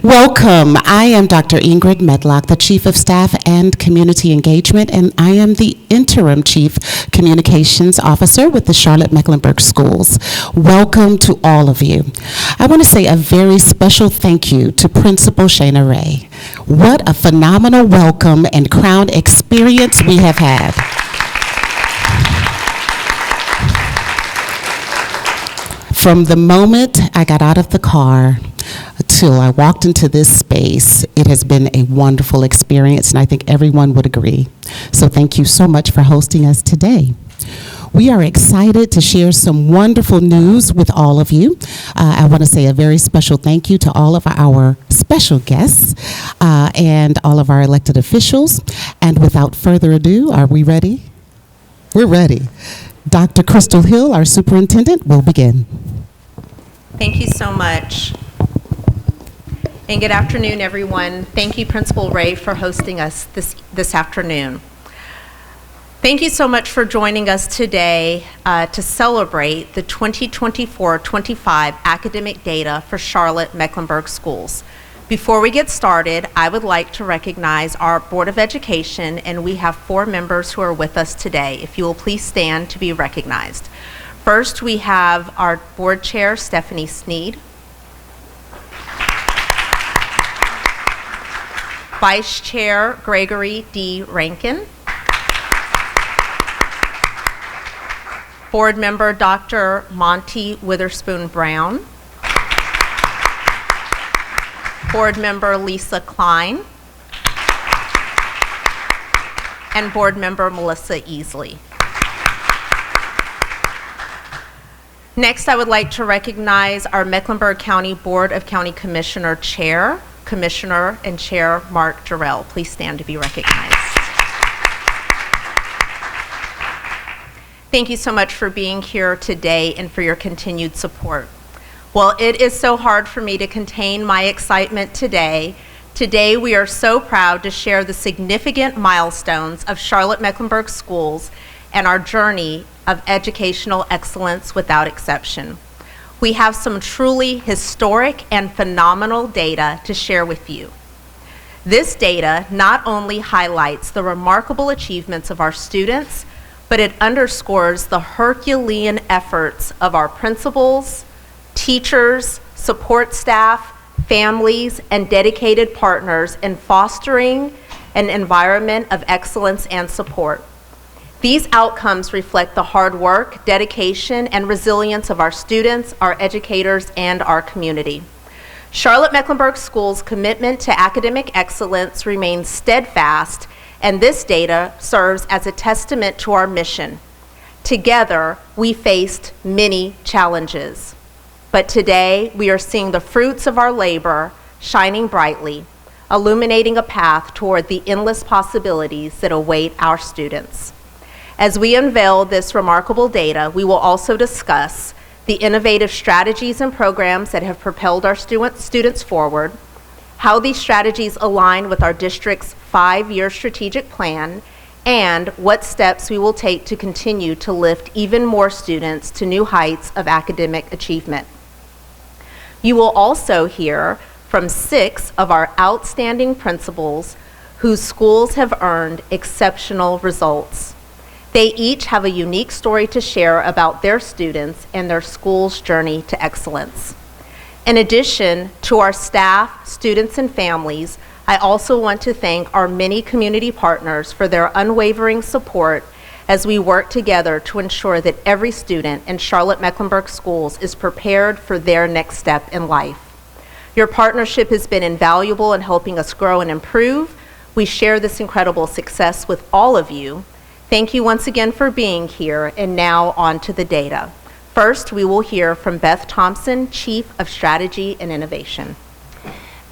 Welcome. I am Dr. Ingrid Medlock, the Chief of Staff and Community Engagement, and I am the Interim Chief Communications Officer with the Charlotte-Mecklenburg Schools. Welcome to all of you. I want to say a very special thank you to Principal Shanna Ray. What a phenomenal welcome and crown experience we have had. From the moment I got out of the car till I walked into this space, it has been a wonderful experience, and I think everyone would agree. So thank you so much for hosting us today. We are excited to share some wonderful news with all of you. I want to say a very special thank you to all of our special guests and all of our elected officials. And without further ado, are we ready? We're ready. Dr. Crystal Hill, our superintendent, will begin. Thank you so much. And good afternoon, everyone. Thank you, Principal Ray, for hosting us this afternoon. Thank you so much for joining us today to celebrate the 2024-25 academic data for Charlotte-Mecklenburg Schools. Before we get started, I would like to recognize our Board of Education, and we have 4 members who are with us today. If you will please stand to be recognized. First, we have our Board Chair, Stephanie Sneed. Vice Chair, Gregory D. Rankin. Board Member, Dr. Monty Witherspoon Brown. Board Member, Lisa Klein. And Board Member, Melissa Easley. Next, I would like to recognize our Mecklenburg County Board of County Commissioner Chair, Commissioner and Chair Mark Jarrell. Please stand to be recognized. Thank you so much for being here today and for your continued support. Well, it is so hard for me to contain my excitement today. Today, we are so proud to share the significant milestones of Charlotte-Mecklenburg Schools and our journey of educational excellence without exception. We have some truly historic and phenomenal data to share with you. This data not only highlights the remarkable achievements of our students, but it underscores the Herculean efforts of our principals, teachers, support staff, families, and dedicated partners in fostering an environment of excellence and support. These outcomes reflect the hard work, dedication, and resilience of our students, our educators, and our community. Charlotte-Mecklenburg Schools' commitment to academic excellence remains steadfast, and this data serves as a testament to our mission. Together, we faced many challenges, but today we are seeing the fruits of our labor shining brightly, illuminating a path toward the endless possibilities that await our students. As we unveil this remarkable data, we will also discuss the innovative strategies and programs that have propelled our students forward, how these strategies align with our district's 5-year strategic plan, and what steps we will take to continue to lift even more students to new heights of academic achievement. You will also hear from 6 of our outstanding principals whose schools have earned exceptional results. They each have a unique story to share about their students and their school's journey to excellence. In addition to our staff, students, and families, I also want to thank our many community partners for their unwavering support as we work together to ensure that every student in Charlotte-Mecklenburg Schools is prepared for their next step in life. Your partnership has been invaluable in helping us grow and improve. We share this incredible success with all of you. Thank you once again for being here, and now on to the data. First, we will hear from Beth Thompson, Chief of Strategy and Innovation.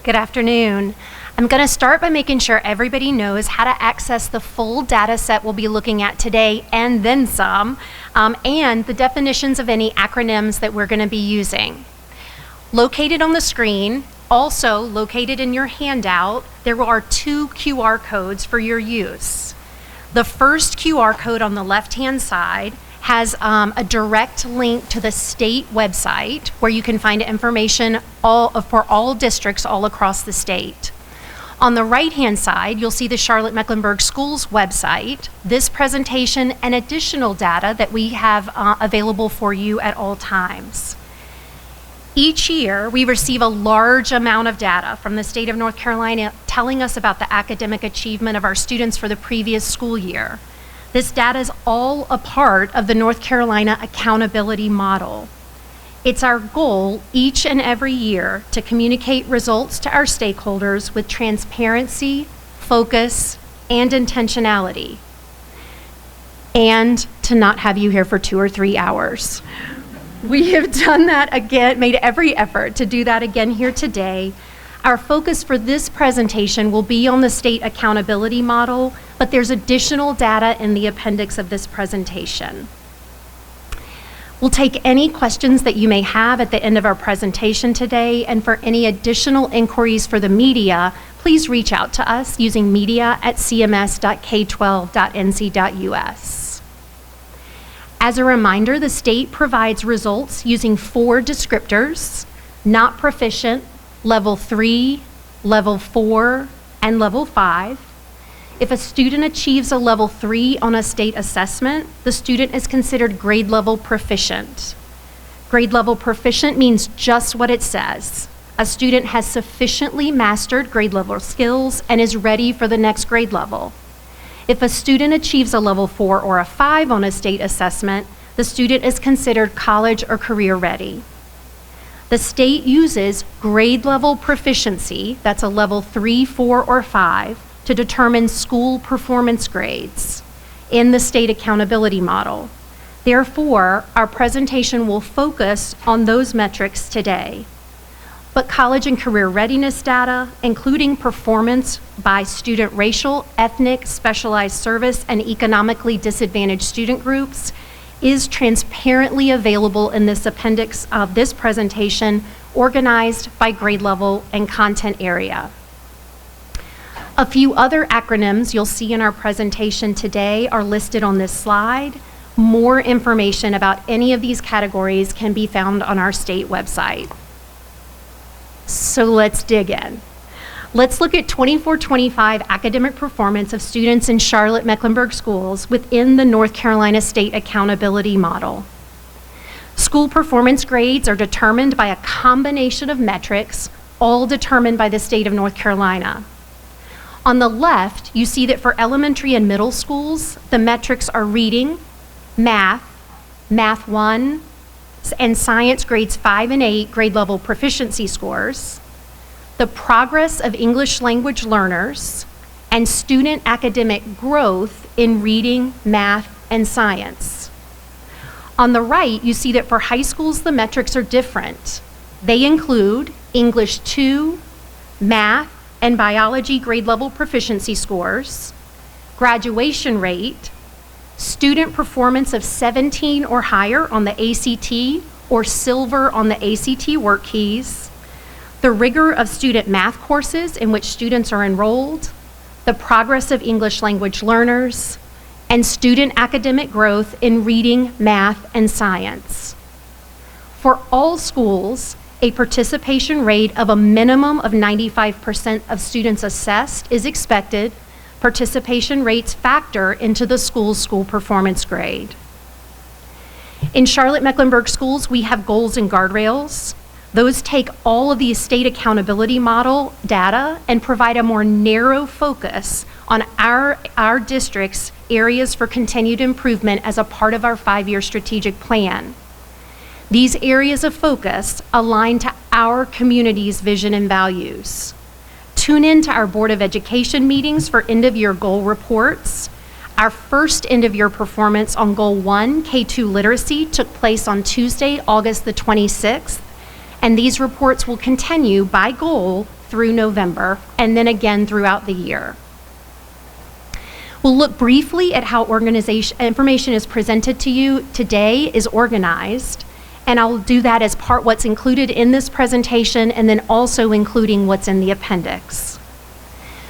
Good afternoon. I'm going to start by making sure everybody knows how to access the full data set we'll be looking at today and then some, and the definitions of any acronyms that we're going to be using. Located on the screen, also located in your handout, there are 2 QR codes for your use. The first QR code on the left-hand side has a direct link to the state website where you can find information for all districts all across the state. On the right-hand side, you'll see the Charlotte-Mecklenburg Schools website, this presentation, and additional data that we have available for you at all times. Each year, we receive a large amount of data from the state of North Carolina telling us about the academic achievement of our students for the previous school year. This data is all a part of the North Carolina accountability model. It's our goal each and every year to communicate results to our stakeholders with transparency, focus, and intentionality, and to not have you here for 2 or 3 hours. We have done that again, made every effort to do that again here today. Our focus for this presentation will be on the state accountability model, but there's additional data in the appendix of this presentation. We'll take any questions that you may have at the end of our presentation today, and for any additional inquiries for the media, please reach out to us using media@cms.k12.nc.us. As a reminder, the state provides results using 4 descriptors: not proficient, level 3, level 4, and level 5. If a student achieves a level 3 on a state assessment, the student is considered grade level proficient. Grade level proficient means just what it says. A student has sufficiently mastered grade level skills and is ready for the next grade level. If a student achieves a level 4 or a 5 on a state assessment, the student is considered college or career ready. The state uses grade level proficiency, that's a level 3, 4, or 5, to determine school performance grades in the state accountability model. Therefore, our presentation will focus on those metrics today. But college and career readiness data, including performance by student racial, ethnic, specialized service, and economically disadvantaged student groups, is transparently available in this appendix of this presentation, organized by grade level and content area. A few other acronyms you'll see in our presentation today are listed on this slide. More information about any of these categories can be found on our state website. So let's dig in. Let's look at 24-25 academic performance of students in Charlotte-Mecklenburg Schools within the North Carolina State Accountability Model. School performance grades are determined by a combination of metrics, all determined by the state of North Carolina. On the left, you see that for elementary and middle schools, the metrics are reading, math, Math 1, and science grades 5 and 8 grade level proficiency scores, the progress of English language learners, and student academic growth in reading, math, and science. On the right, you see that for high schools, the metrics are different. They include English 2, math, and biology grade level proficiency scores, graduation rate, student performance of 17 or higher on the ACT or silver on the ACT work keys, the rigor of student math courses in which students are enrolled, the progress of English language learners, and student academic growth in reading, math, and science. For all schools, a participation rate of a minimum of 95% of students assessed is expected. Participation rates factor into the school's school performance grade. In Charlotte-Mecklenburg Schools, we have goals and guardrails. Those take all of the state accountability model data and provide a more narrow focus on our district's areas for continued improvement as a part of our 5-year strategic plan. These areas of focus align to our community's vision and values. Tune in to our Board of Education meetings for end-of-year goal reports. Our first end-of-year performance on Goal 1, K2 literacy, took place on Tuesday, August the 26th, and these reports will continue by goal through November, and then again throughout the year. We'll look briefly at how information is presented to you today is organized, and I'll do that as part what's included in this presentation and then also including what's in the appendix.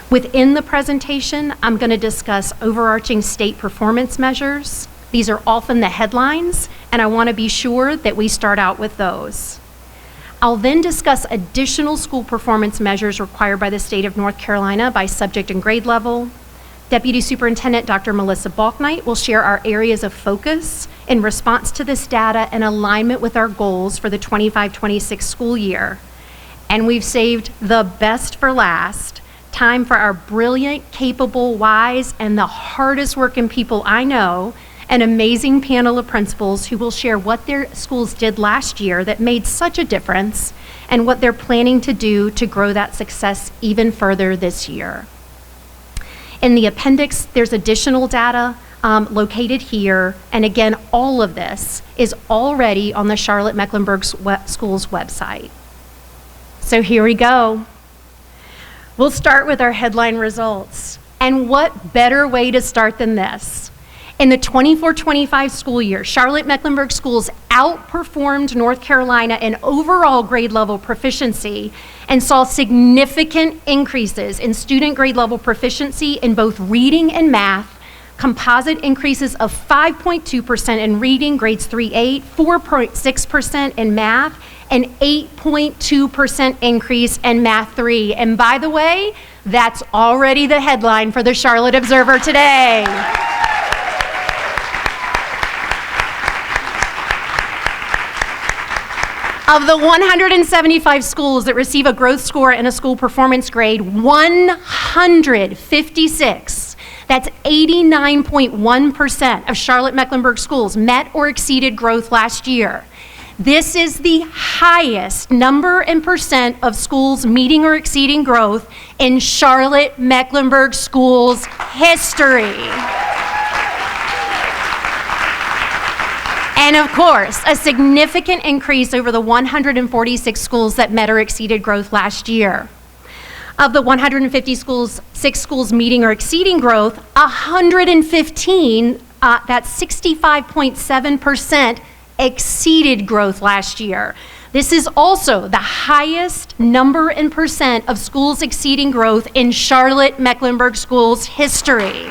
Within the presentation, I'm going to discuss overarching state performance measures, These are often the headlines, and I want to be sure that we start out with those. I'll then discuss additional school performance measures required by the state of North Carolina by subject and grade level. Deputy Superintendent Dr. Melissa Balknight will share our areas of focus in response to this data and alignment with our goals for the 25-26 school year. And we've saved the best for last, time for our brilliant, capable, wise, and the hardest working people I know, an amazing panel of principals who will share what their schools did last year that made such a difference and what they're planning to do to grow that success even further this year. In the appendix, there's additional data located here, and again, all of this is already on the Charlotte-Mecklenburg Schools website. So here we go. We'll start with our headline results. And what better way to start than this? In the 24-25 school year, Charlotte-Mecklenburg Schools outperformed North Carolina in overall grade level proficiency and saw significant increases in student grade level proficiency in both reading and math, composite increases of 5.2% in reading, grades 3-8, 4.6% in math, and 8.2% increase in math 3. And by the way, that's already the headline for the Charlotte Observer today. Of the 175 schools that receive a growth score and a school performance grade, 156, that's 89.1% of Charlotte-Mecklenburg schools met or exceeded growth last year. This is the highest number and percent of schools meeting or exceeding growth in Charlotte-Mecklenburg schools history. And of course, a significant increase over the 146 schools that met or exceeded growth last year. Of the 150 schools, 6 schools meeting or exceeding growth, 115, that's 65.7%, exceeded growth last year. This is also the highest number and percent of schools exceeding growth in Charlotte-Mecklenburg schools history.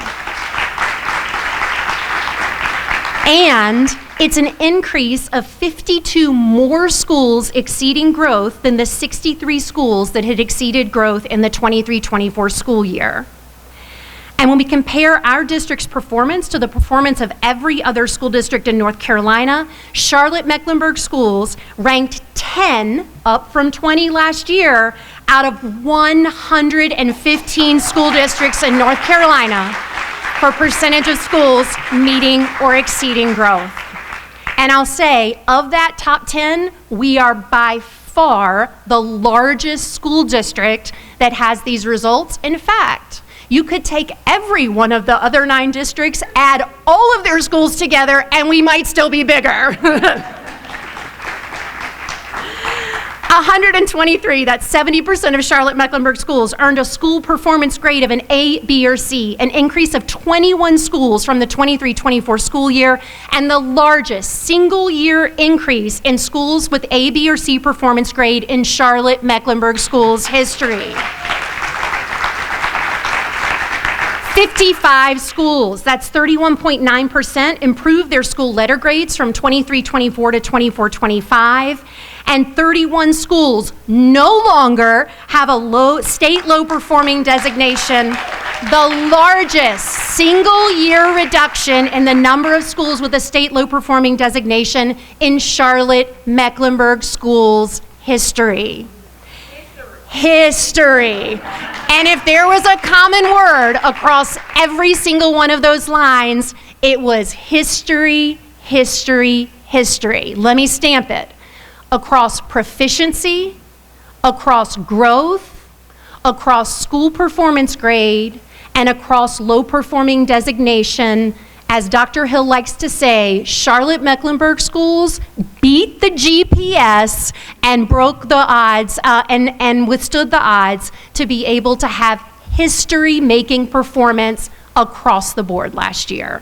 And it's an increase of 52 more schools exceeding growth than the 63 schools that had exceeded growth in the 23-24 school year. And when we compare our district's performance to the performance of every other school district in North Carolina, Charlotte-Mecklenburg Schools ranked 10, up from 20 last year, out of 115 school districts in North Carolina for percentage of schools meeting or exceeding growth. And I'll say, of that top 10, we are by far the largest school district that has these results. In fact, you could take every one of the other 9 districts, add all of their schools together, and we might still be bigger. 123, that's 70% of Charlotte-Mecklenburg schools, earned a school performance grade of an A, B, or C, an increase of 21 schools from the 23-24 school year, and the largest single-year increase in schools with A, B, or C performance grade in Charlotte-Mecklenburg schools history. 55 schools, that's 31.9%, improved their school letter grades from 23-24 to 24-25, and 31 schools no longer have a state low performing designation, the largest single-year reduction in the number of schools with a state low performing designation in Charlotte-Mecklenburg schools history. History. And if there was a common word across every single one of those lines, it was history, history, history. Let me stamp it. Across proficiency, across growth, across school performance grade, and across low performing designation. As Dr. Hill likes to say, Charlotte-Mecklenburg schools beat the GPS and broke the odds and withstood the odds to be able to have history-making performance across the board last year.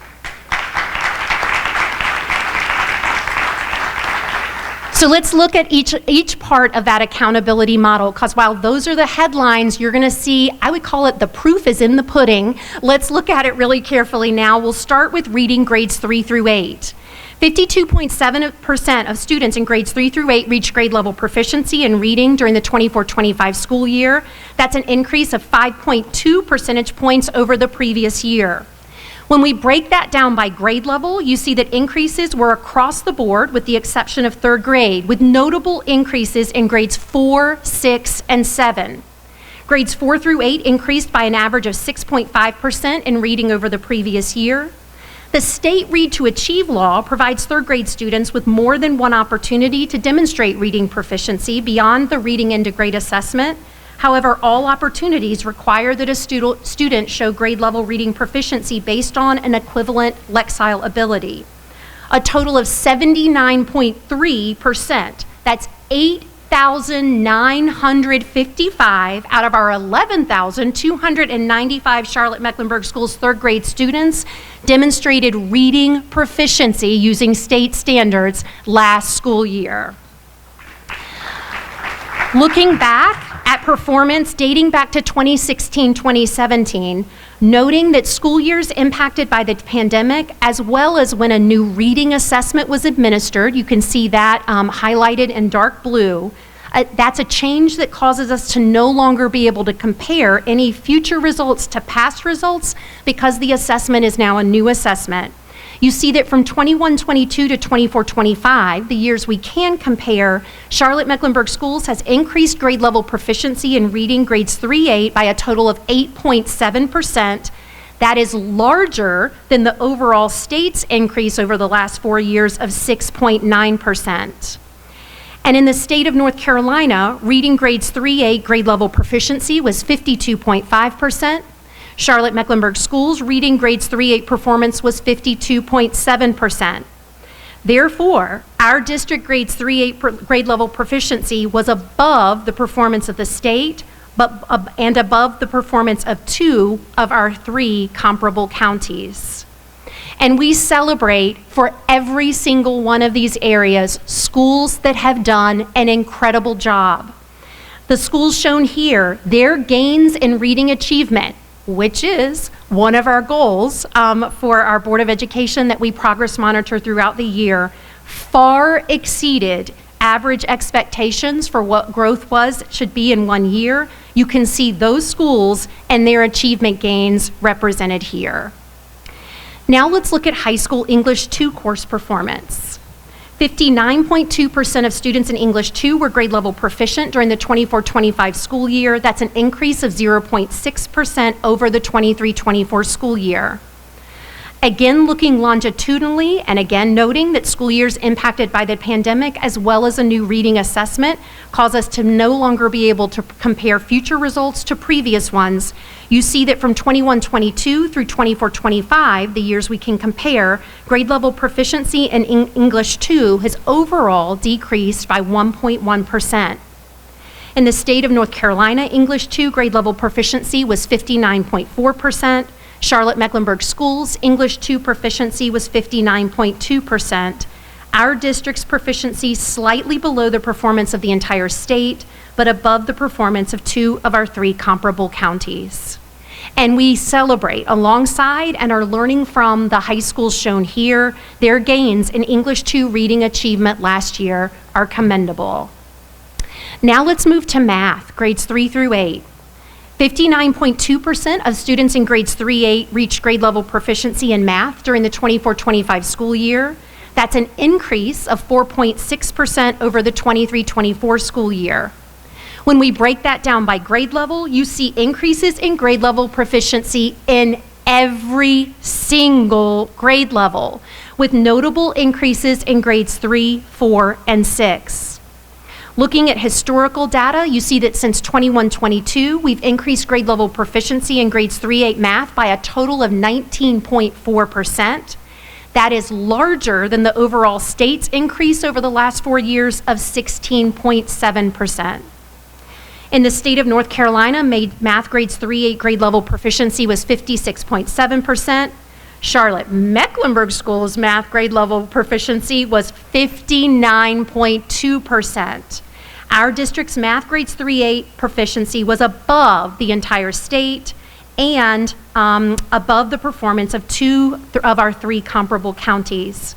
So let's look at each part of that accountability model, because while those are the headlines, you're going to see, I would call it the proof is in the pudding. Let's look at it really carefully now. We'll start with reading grades 3 through 8. 52.7% of students in grades 3 through 8 reached grade level proficiency in reading during the 24-25 school year. That's an increase of 5.2 percentage points over the previous year. When we break that down by grade level, you see that increases were across the board with the exception of 3rd grade, with notable increases in grades 4, 6, and 7. Grades 4 through 8 increased by an average of 6.5% in reading over the previous year. The state Read to Achieve law provides 3rd grade students with more than one opportunity to demonstrate reading proficiency beyond the reading into grade assessment. However, all opportunities require that a student show grade level reading proficiency based on an equivalent Lexile ability. A total of 79.3%, that's 8,955 out of our 11,295 Charlotte-Mecklenburg Schools 3rd grade students demonstrated reading proficiency using state standards last school year. Looking back at performance dating back to 2016-2017, noting that school years impacted by the pandemic, as well as when a new reading assessment was administered, you can see that highlighted in dark blue, that's a change that causes us to no longer be able to compare any future results to past results because the assessment is now a new assessment. You see that from 21-22 to 24-25, the years we can compare, Charlotte-Mecklenburg Schools has increased grade level proficiency in reading grades 3-8 by a total of 8.7%. That is larger than the overall state's increase over the last 4 years of 6.9%. And in the state of North Carolina, reading grades 3-8 grade level proficiency was 52.5%. Charlotte-Mecklenburg Schools reading grades 3-8 performance was 52.7%. Therefore, our district grades 3-8 grade level proficiency was above the performance of the state, and above the performance of 2 of our 3 comparable counties. And we celebrate for every single one of these areas schools that have done an incredible job. The schools shown here, their gains in reading achievement, which is one of our goals for our Board of Education that we progress monitor throughout the year, far exceeded average expectations for what growth should be in 1 year. You can see those schools and their achievement gains represented here. Now let's look at high school English 2 course performance. 59.2% of students in English 2 were grade level proficient during the 24-25 school year. That's an increase of 0.6% over the 23-24 school year. Again, looking longitudinally, and again noting that school years impacted by the pandemic as well as a new reading assessment cause us to no longer be able to compare future results to previous ones. You see that from 21-22 through 24-25, the years we can compare, grade level proficiency in English 2 has overall decreased by 1.1%. In the state of North Carolina, English 2 grade level proficiency was 59.4%. Charlotte-Mecklenburg Schools, English 2 proficiency was 59.2%. Our district's proficiency slightly below the performance of the entire state, but above the performance of 2 of our 3 comparable counties. And we celebrate alongside and are learning from the high schools shown here. Their gains in English 2 reading achievement last year are commendable. Now let's move to math, grades 3 through 8. 59.2% of students in grades 3-8 reached grade level proficiency in math during the 24-25 school year. That's an increase of 4.6% over the 23-24 school year. When we break that down by grade level, you see increases in grade level proficiency in every single grade level, with notable increases in grades 3, 4, and 6. Looking at historical data, you see that since 21-22, we've increased grade level proficiency in grades 3-8 math by a total of 19.4%. That is larger than the overall state's increase over the last 4 years of 16.7%. In the state of North Carolina, math grades 3-8 grade level proficiency was 56.7%. Charlotte-Mecklenburg Schools math grade level proficiency was 59.2%. Our district's math grades 3-8 proficiency was above the entire state and above the performance of two of our three comparable counties.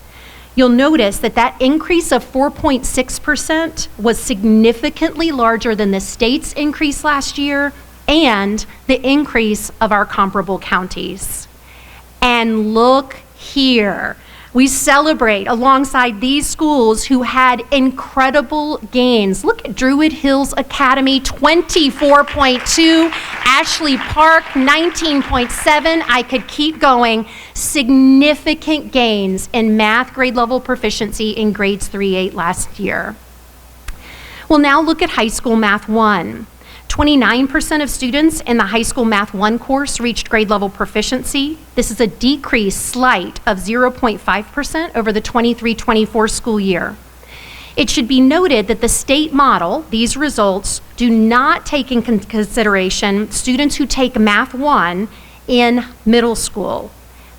You'll notice that that increase of 4.6% was significantly larger than the state's increase last year and the increase of our comparable counties. And look here. We celebrate alongside these schools who had incredible gains. Look at Druid Hills Academy, 24.2, Ashley Park, 19.7. I could keep going. Significant gains in math grade level proficiency in grades 3-8 last year. We'll now look at high school math 1. 29% of students in the high school math 1 course reached grade level proficiency. This is a decrease slight of 0.5% over the 23-24 school year. It should be noted that the state model, these results, do not take in consideration students who take math 1 in middle school.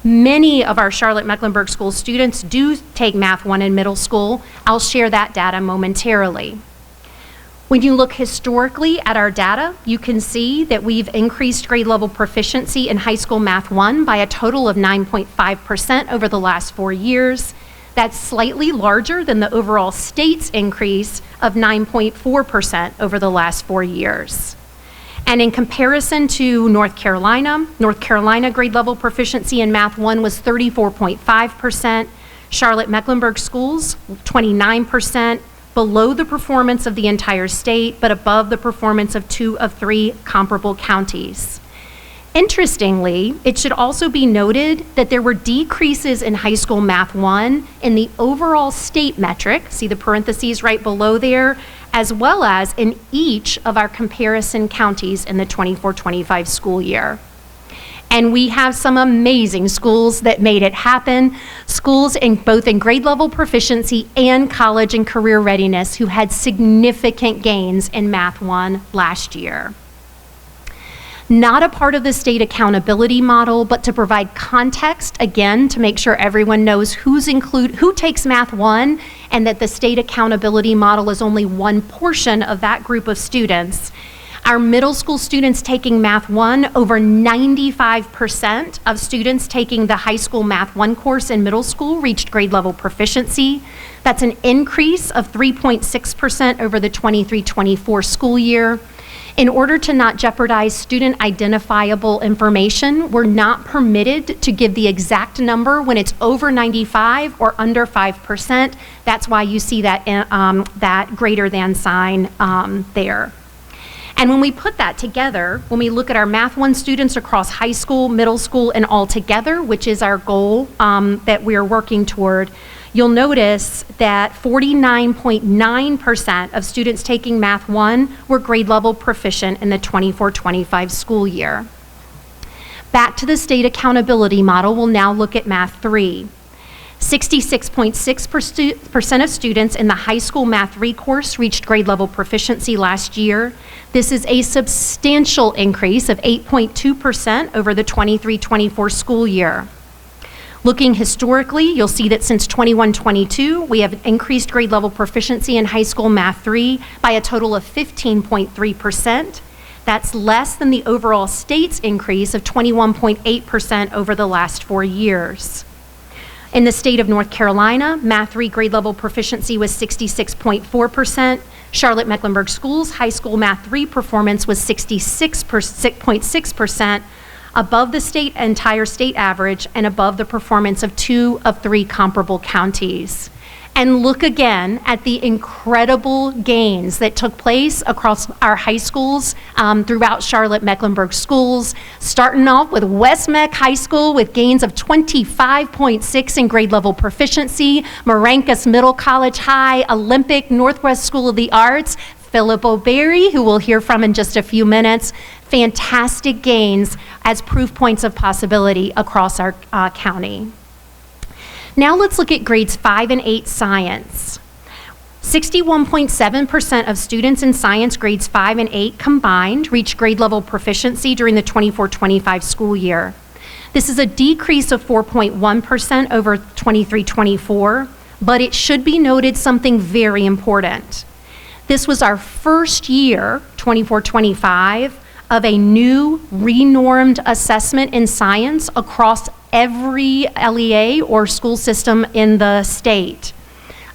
Many of our Charlotte-Mecklenburg School students do take math 1 in middle school. I'll share that data momentarily. When you look historically at our data, you can see that we've increased grade level proficiency in high school math 1 by a total of 9.5% over the last 4 years. That's slightly larger than the overall state's increase of 9.4% over the last 4 years. And in comparison to North Carolina grade level proficiency in math 1 was 34.5%, Charlotte-Mecklenburg Schools, 29%, below the performance of the entire state, but above the performance of 2 of 3 comparable counties. Interestingly, it should also be noted that there were decreases in high school math 1 in the overall state metric, see the parentheses right below there, as well as in each of our comparison counties in the 24-25 school year. And we have some amazing schools that made it happen, schools in both in grade level proficiency and college and career readiness who had significant gains in math 1 last year. Not a part of the state accountability model, but to provide context, again, to make sure everyone knows who takes math 1 and that the state accountability model is only one portion of that group of students. Our middle school students taking math 1, over 95% of students taking the high school math 1 course in middle school reached grade level proficiency. That's an increase of 3.6% over the 23-24 school year. In order to not jeopardize student identifiable information, we're not permitted to give the exact number when it's over 95 or under 5%. That's why you see that, that greater than sign there. And when we put that together, when we look at our math 1 students across high school, middle school, and all together, which is our goal that we're working toward, you'll notice that 49.9% of students taking math 1 were grade level proficient in the 24-25 school year. Back to the state accountability model, we'll now look at math 3. 66.6% of students in the high school math 3 course reached grade level proficiency last year. This is a substantial increase of 8.2% over the 23-24 school year. Looking historically, you'll see that since 21-22, we have increased grade level proficiency in high school math 3 by a total of 15.3%. That's less than the overall state's increase of 21.8% over the last 4 years. In the state of North Carolina, math 3 grade level proficiency was 66.4%. Charlotte-Mecklenburg Schools high school math 3 performance was 66.6%, above the entire state average and above the performance of 2 of 3 comparable counties. And look again at the incredible gains that took place across our high schools throughout Charlotte-Mecklenburg Schools, starting off with West Meck High School with gains of 25.6 in grade level proficiency, Maracas Middle College High, Olympic, Northwest School of the Arts, Philip O'Berry, who we'll hear from in just a few minutes, fantastic gains as proof points of possibility across our county. Now let's look at grades 5 and 8 science. 61.7% of students in science grades 5 and 8 combined reached grade level proficiency during the 24-25 school year. This is a decrease of 4.1% over 23-24, but it should be noted something very important. This was our first year, 24-25, of a new renormed assessment in science across every LEA or school system in the state.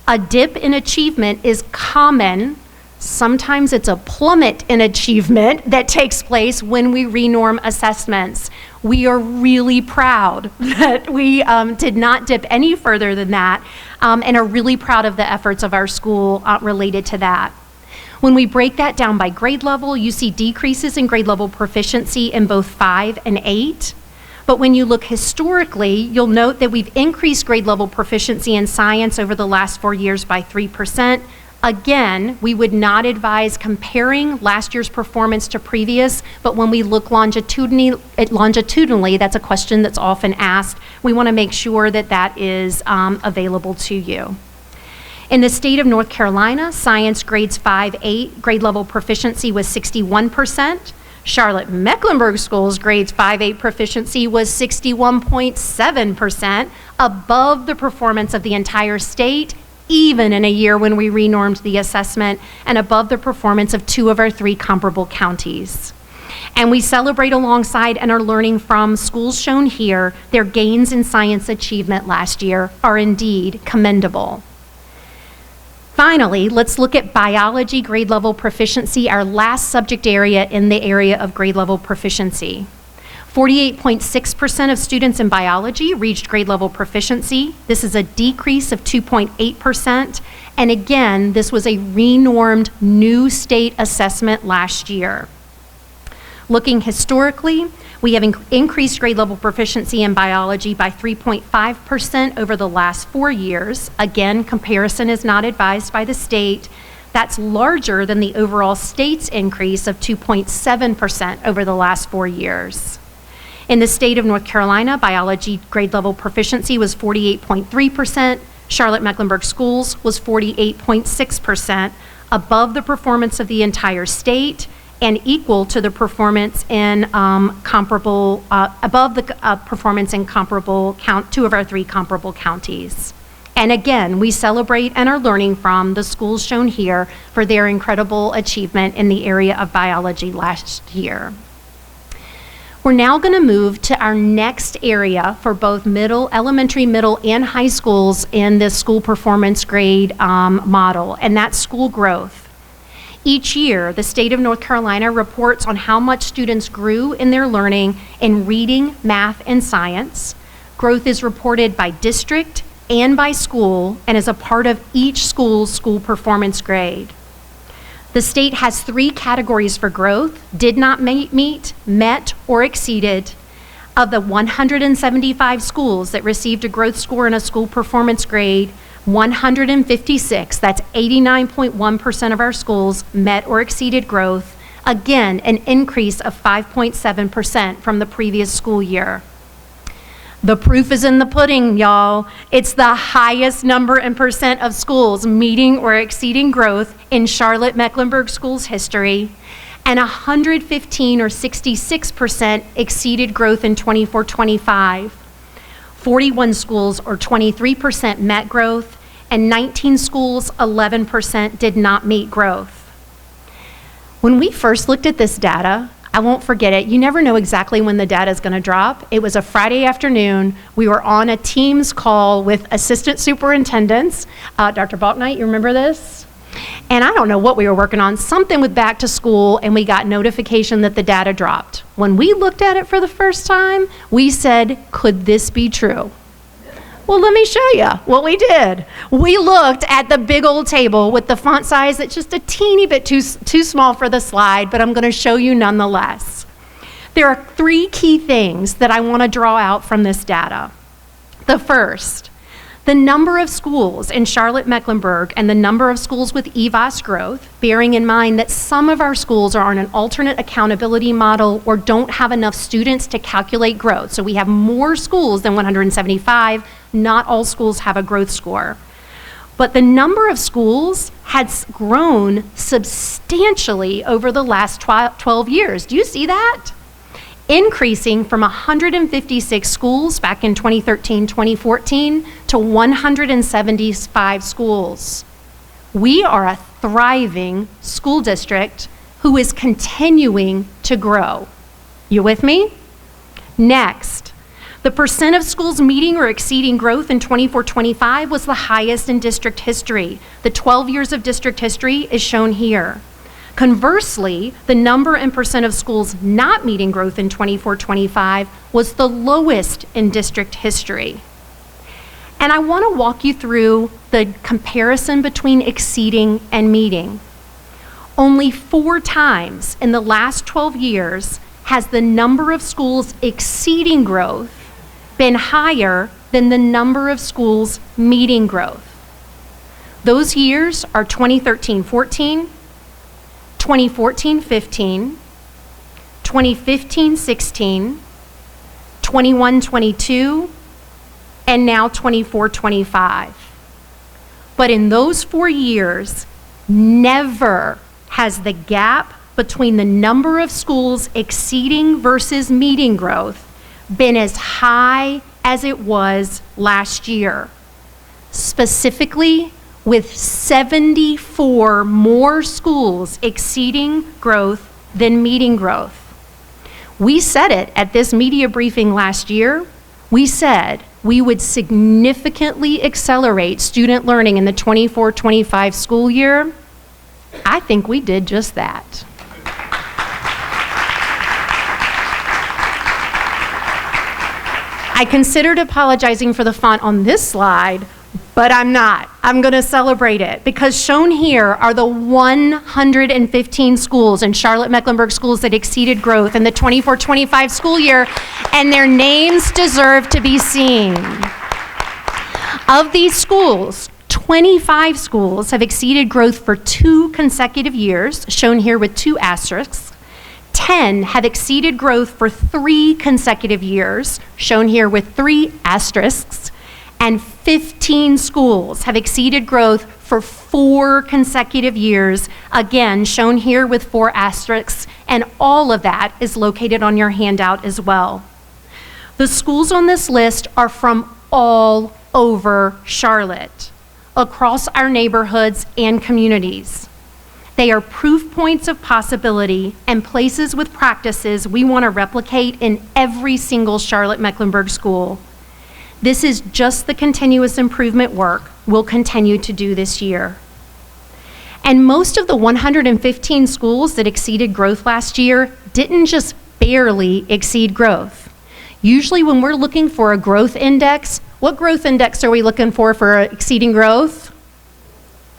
A dip in achievement is common. Sometimes it's a plummet in achievement that takes place when we renorm assessments. We are really proud that we did not dip any further than that, and are really proud of the efforts of our school related to that. When we break that down by grade level, you see decreases in grade level proficiency in both 5 and 8. But when you look historically, you'll note that we've increased grade level proficiency in science over the last 4 years by 3%. Again, we would not advise comparing last year's performance to previous, but when we look longitudinally, that's a question that's often asked. We want to make sure that that is available to you. In the state of North Carolina, science grades 5-8, grade level proficiency was 61%. Charlotte-Mecklenburg Schools grades 5-8 proficiency was 61.7%, above the performance of the entire state, even in a year when we renormed the assessment, and above the performance of 2 of our 3 comparable counties. And we celebrate alongside and are learning from schools shown here. Their gains in science achievement last year are indeed commendable. Finally, let's look at biology grade level proficiency, our last subject area in the area of grade level proficiency. 48.6% of students in biology reached grade level proficiency. This is a decrease of 2.8%. And again, this was a renormed new state assessment last year. Looking historically, we have increased grade level proficiency in biology by 3.5% over the last 4 years. Again, comparison is not advised by the state. That's larger than the overall state's increase of 2.7% over the last 4 years. In the state of North Carolina, biology grade level proficiency was 48.3%. Charlotte-Mecklenburg Schools was 48.6%, above the performance of the entire state, and equal to the performance in above the performance in comparable 2 of our 3 comparable counties. And again, we celebrate and are learning from the schools shown here for their incredible achievement in the area of biology last year. We're now going to move to our next area for both elementary, middle, and high schools in this school performance grade model, and that's school growth. Each year, the state of North Carolina reports on how much students grew in their learning in reading, math, and science. Growth is reported by district and by school and is a part of each school's school performance grade. The state has 3 categories for growth: did not meet, met, or exceeded. Of the 175 schools that received a growth score in a school performance grade, 156, that's 89.1% of our schools, met or exceeded growth. Again, an increase of 5.7% from the previous school year. The proof is in the pudding, y'all. It's the highest number and percent of schools meeting or exceeding growth in Charlotte-Mecklenburg Schools history, and 115 or 66% exceeded growth in 24-25. 41 schools or 23% met growth, and 19 schools, 11% did not meet growth. When we first looked at this data, I won't forget it. You never know exactly when the data is going to drop. It was a Friday afternoon. We were on a Teams call with assistant superintendents. Dr. Balknight, you remember this? And I don't know what we were working on, something with back to school, and we got notification that the data dropped. When we looked at it for the first time, we said, could this be true? Well, let me show you what we did. We looked at the big old table with the font size that's just a teeny bit too small for the slide, but I'm going to show you nonetheless. There are 3 key things that I want to draw out from this data. The first, the number of schools in Charlotte-Mecklenburg and the number of schools with EVOS growth, bearing in mind that some of our schools are on an alternate accountability model or don't have enough students to calculate growth. So we have more schools than 175. Not all schools have a growth score. But the number of schools has grown substantially over the last 12 years. Do you see that? increasing from 156 schools back in 2013-2014 to 175 schools. We are a thriving school district who is continuing to grow. You with me? Next, the percent of schools meeting or exceeding growth in 24-25 was the highest in district history. The 12 years of district history is shown here. Conversely, the number and percent of schools not meeting growth in 24-25 was the lowest in district history. And I want to walk you through the comparison between exceeding and meeting. Only 4 times in the last 12 years has the number of schools exceeding growth been higher than the number of schools meeting growth. Those years are 2013-14, 2014-15, 2015-16, 21-22, and now 24-25. But in those 4 years, never has the gap between the number of schools exceeding versus meeting growth been as high as it was last year. Specifically, with 74 more schools exceeding growth than meeting growth. We said it at this media briefing last year. We said we would significantly accelerate student learning in the 24-25 school year. I think we did just that. I considered apologizing for the font on this slide, but I'm not. I'm going to celebrate it because shown here are the 115 schools in Charlotte-Mecklenburg Schools that exceeded growth in the 24-25 school year, and their names deserve to be seen. Of these schools, 25 schools have exceeded growth for 2 consecutive years, shown here with 2 asterisks. 10 have exceeded growth for 3 consecutive years, shown here with 3 asterisks. And 15 schools have exceeded growth for 4 consecutive years, again shown here with 4 asterisks, and all of that is located on your handout as well. The schools on this list are from all over Charlotte, across our neighborhoods and communities. They are proof points of possibility and places with practices we want to replicate in every single Charlotte-Mecklenburg school. This is just the continuous improvement work we'll continue to do this year. And most of the 115 schools that exceeded growth last year didn't just barely exceed growth. Usually when we're looking for a growth index, what growth index are we looking for exceeding growth?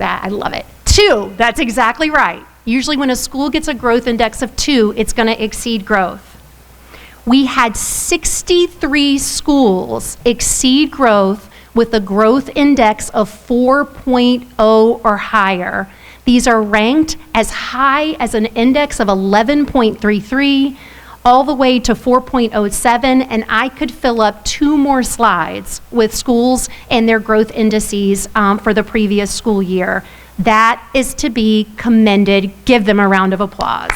I love it. 2, that's exactly right. Usually when a school gets a growth index of 2, it's going to exceed growth. We had 63 schools exceed growth with a growth index of 4.0 or higher. These are ranked as high as an index of 11.33 all the way to 4.07, and I could fill up 2 more slides with schools and their growth indices for the previous school year. That is to be commended. Give them a round of applause.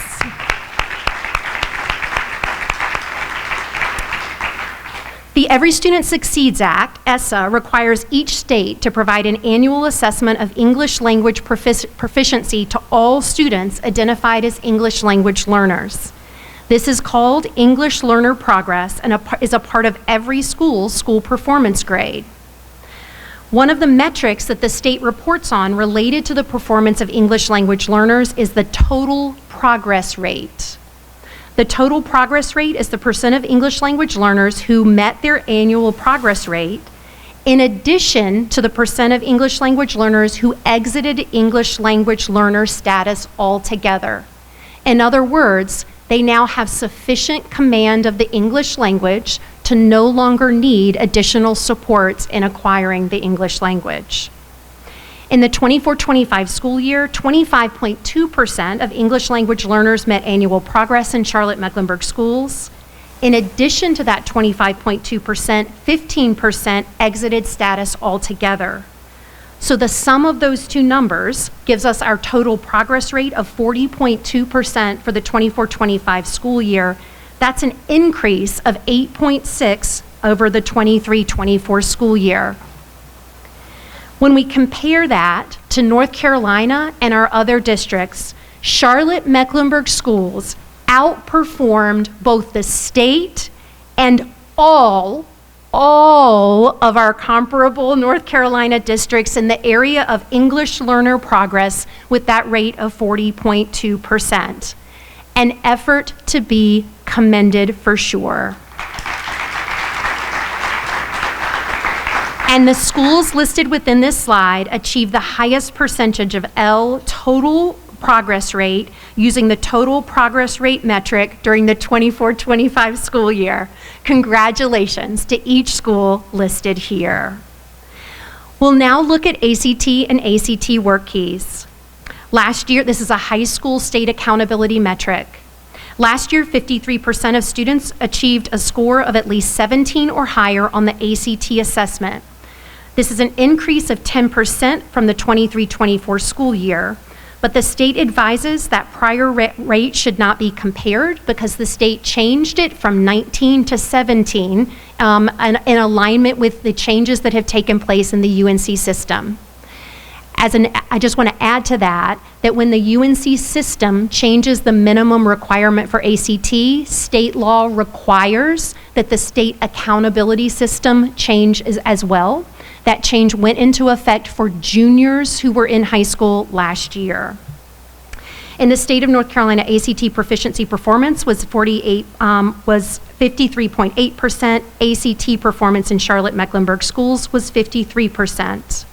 The Every Student Succeeds Act, ESSA, requires each state to provide an annual assessment of English language proficiency to all students identified as English language learners. This is called English Learner Progress and is a part of every school's school performance grade. One of the metrics that the state reports on related to the performance of English language learners is the total progress rate. The total progress rate is the percent of English language learners who met their annual progress rate, in addition to the percent of English language learners who exited English language learner status altogether. In other words, they now have sufficient command of the English language to no longer need additional supports in acquiring the English language. In the 24-25 school year, 25.2% of English language learners met annual progress in Charlotte-Mecklenburg schools. In addition to that 25.2%, 15% exited status altogether. So the sum of those 2 numbers gives us our total progress rate of 40.2% for the 24-25 school year, That's an increase of 8.6 over the 23-24 school year. When we compare that to North Carolina and our other districts, Charlotte-Mecklenburg Schools outperformed both the state and all of our comparable North Carolina districts in the area of English learner progress with that rate of 40.2%. An effort to be commended for sure. And the schools listed within this slide achieved the highest percentage of L total progress rate using the total progress rate metric during the 24-25 school year. Congratulations to each school listed here. We'll now look at ACT and ACT work keys. Last year, this is a high school state accountability metric. Last year, 53% of students achieved a score of at least 17 or higher on the ACT assessment. This is an increase of 10% from the 23-24 school year, but the state advises that prior rate should not be compared because the state changed it from 19 to 17 in alignment with the changes that have taken place in the UNC system. I just want to add to that when the UNC system changes the minimum requirement for ACT, state law requires that the state accountability system change as well. That change went into effect for juniors who were in high school last year. In the state of North Carolina, ACT proficiency performance was 53.8%. ACT performance in Charlotte-Mecklenburg Schools was 53%.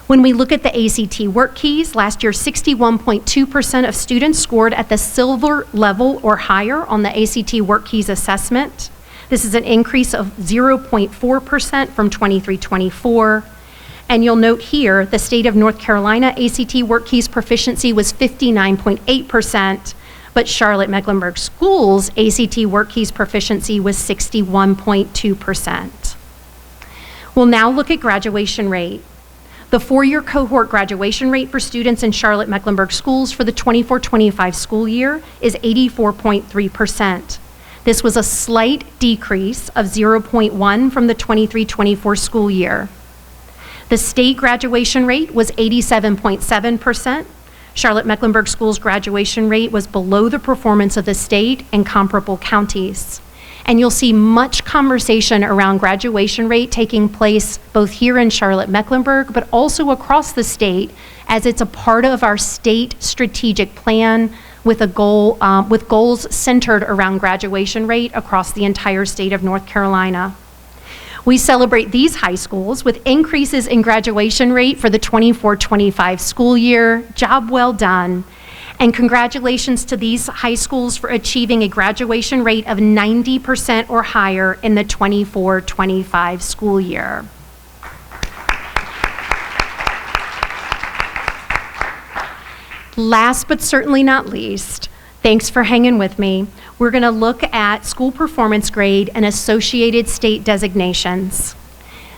When we look at the ACT work keys, last year 61.2% of students scored at the silver level or higher on the ACT work keys assessment. This is an increase of 0.4% from 23-24. And you'll note here, the state of North Carolina ACT work keys proficiency was 59.8%, but Charlotte-Mecklenburg Schools ACT work keys proficiency was 61.2%. We'll now look at graduation rate. The four-year cohort graduation rate for students in Charlotte-Mecklenburg Schools for the 24-25 school year is 84.3%. This was a slight decrease of 0.1 from the 23-24 school year. The state graduation rate was 87.7%. Charlotte-Mecklenburg Schools graduation rate was below the performance of the state and comparable counties. And you'll see much conversation around graduation rate taking place both here in Charlotte-Mecklenburg, but also across the state, as it's a part of our state strategic plan with a goal, with goals centered around graduation rate across the entire state of North Carolina. We celebrate these high schools with increases in graduation rate for the 24-25 school year. Job well done. And congratulations to these high schools for achieving a graduation rate of 90% or higher in the 24-25 school year. Last but certainly not least, thanks for hanging with me. We're going to look at school performance grade and associated state designations.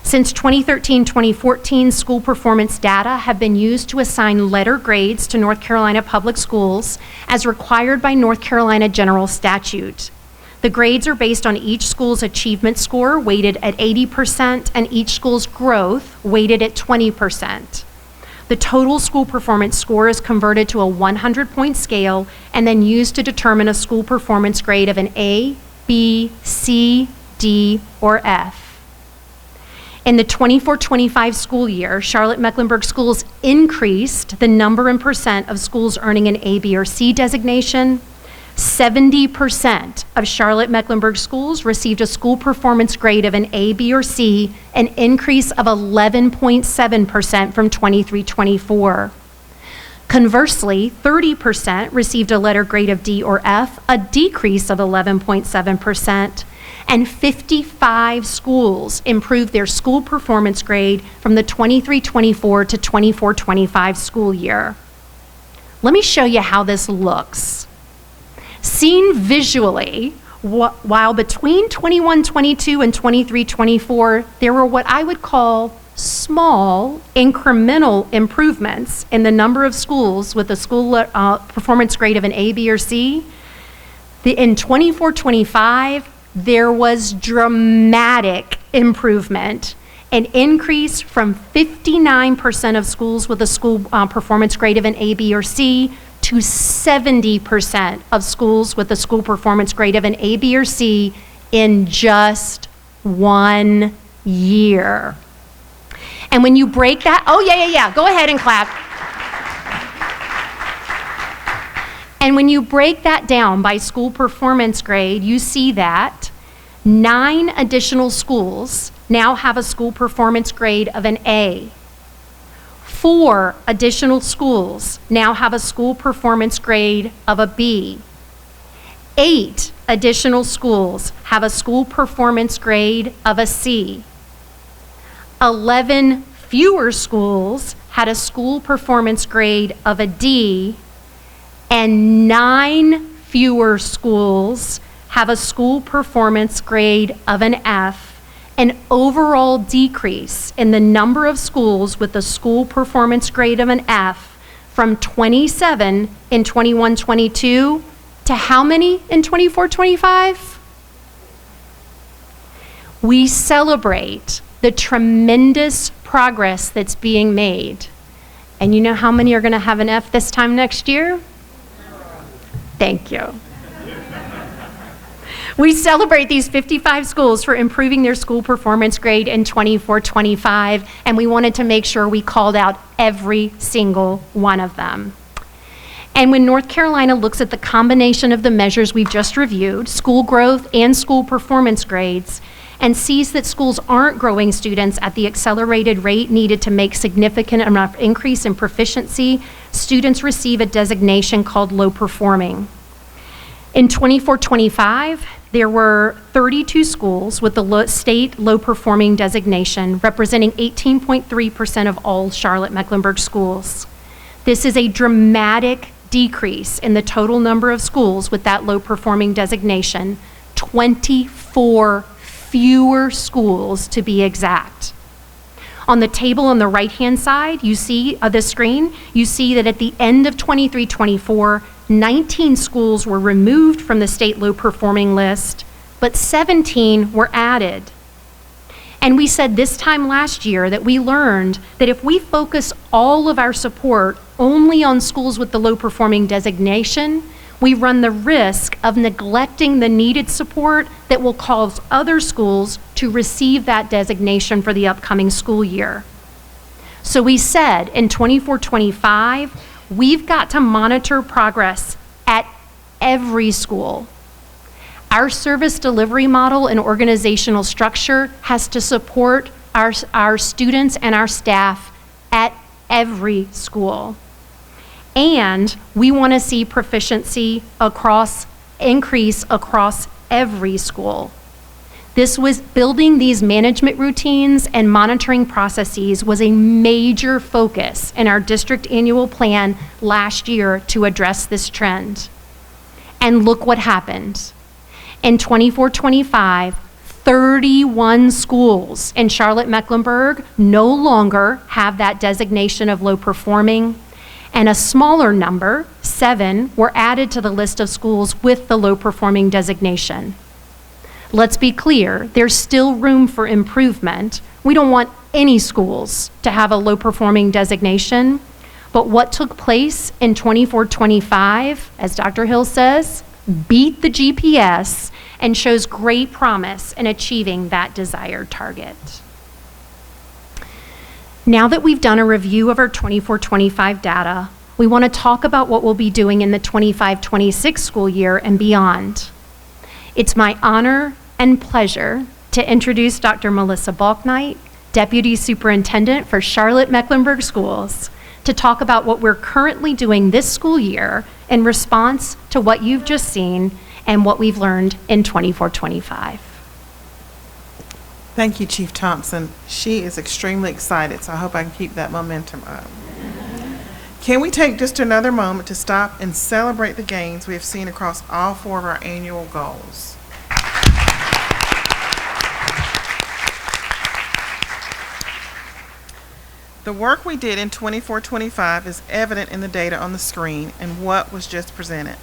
Since 2013-2014, school performance data have been used to assign letter grades to North Carolina public schools as required by North Carolina general statute. The grades are based on each school's achievement score weighted at 80% and each school's growth weighted at 20%. The total school performance score is converted to a 100-point scale and then used to determine a school performance grade of an A, B, C, D, or F. In the 24-25 school year, Charlotte-Mecklenburg Schools increased the number and percent of schools earning an A, B, or C designation. 70% of Charlotte-Mecklenburg Schools received a school performance grade of an A, B, or C, an increase of 11.7% from 23-24. Conversely, 30% received a letter grade of D or F, a decrease of 11.7%, and 55 schools improved their school performance grade from the 23-24 to 24-25 school year. Let me show you how this looks. Seen visually, while between 21-22 and 23-24, there were what I would call small incremental improvements in the number of schools with a school performance grade of an A, B, or C. In 24-25, there was dramatic improvement, an increase from 59% of schools with a school performance grade of an A, B, or C to 70% of schools with a school performance grade of an A, B, or C in just 1 year. And when you break that, oh yeah, go ahead and clap. And when you break that down by school performance grade, you see that 9 additional schools now have a school performance grade of an A. 4 additional schools now have a school performance grade of a B. 8 additional schools have a school performance grade of a C. 11 fewer schools had a school performance grade of a D, and 9 fewer schools have a school performance grade of an F. An overall decrease in the number of schools with a school performance grade of an F from 27 in 21-22 to how many in 24-25? We celebrate the tremendous progress that's being made. And you know how many are going to have an F this time next year? Thank you. We celebrate these 55 schools for improving their school performance grade in 24-25, and we wanted to make sure we called out every single one of them. And when North Carolina looks at the combination of the measures we've just reviewed, school growth and school performance grades, and sees that schools aren't growing students at the accelerated rate needed to make significant enough increase in proficiency, students receive a designation called low performing. In 24-25, there were 32 schools with the state low performing designation, representing 18.3% of all Charlotte-Mecklenburg schools. This is a dramatic decrease in the total number of schools with that low performing designation, 24 fewer schools to be exact. On the table on the right-hand side, you see the screen, you see that at the end of 23-24, 19 schools were removed from the state low-performing list, but 17 were added. And we said this time last year that we learned that if we focus all of our support only on schools with the low-performing designation, we run the risk of neglecting the needed support that will cause other schools to receive that designation for the upcoming school year. So we said in 24-25, we've got to monitor progress at every school. Our service delivery model and organizational structure has to support our students and our staff at every school. And we want to see proficiency increase across every school. This was building these management routines and monitoring processes was a major focus in our district annual plan last year to address this trend. And look what happened. In 24-25, 31 schools in Charlotte-Mecklenburg no longer have that designation of low performing, and a smaller number, 7, were added to the list of schools with the low performing designation. Let's be clear, there's still room for improvement. We don't want any schools to have a low performing designation, but what took place in 24-25, as Dr. Hill says, beat the GPS and shows great promise in achieving that desired target. Now that we've done a review of our 24-25 data, we want to talk about what we'll be doing in the 25-26 school year and beyond. It's my honor and pleasure to introduce Dr. Melissa Balknight, Deputy Superintendent for Charlotte-Mecklenburg Schools, to talk about what we're currently doing this school year in response to what you've just seen and what we've learned in 24-25. Thank you, Chief Thompson. She is extremely excited, so I hope I can keep that momentum up. Can we take just another moment to stop and celebrate the gains we have seen across all 4 of our annual goals? The work we did in 24-25 is evident in the data on the screen and what was just presented.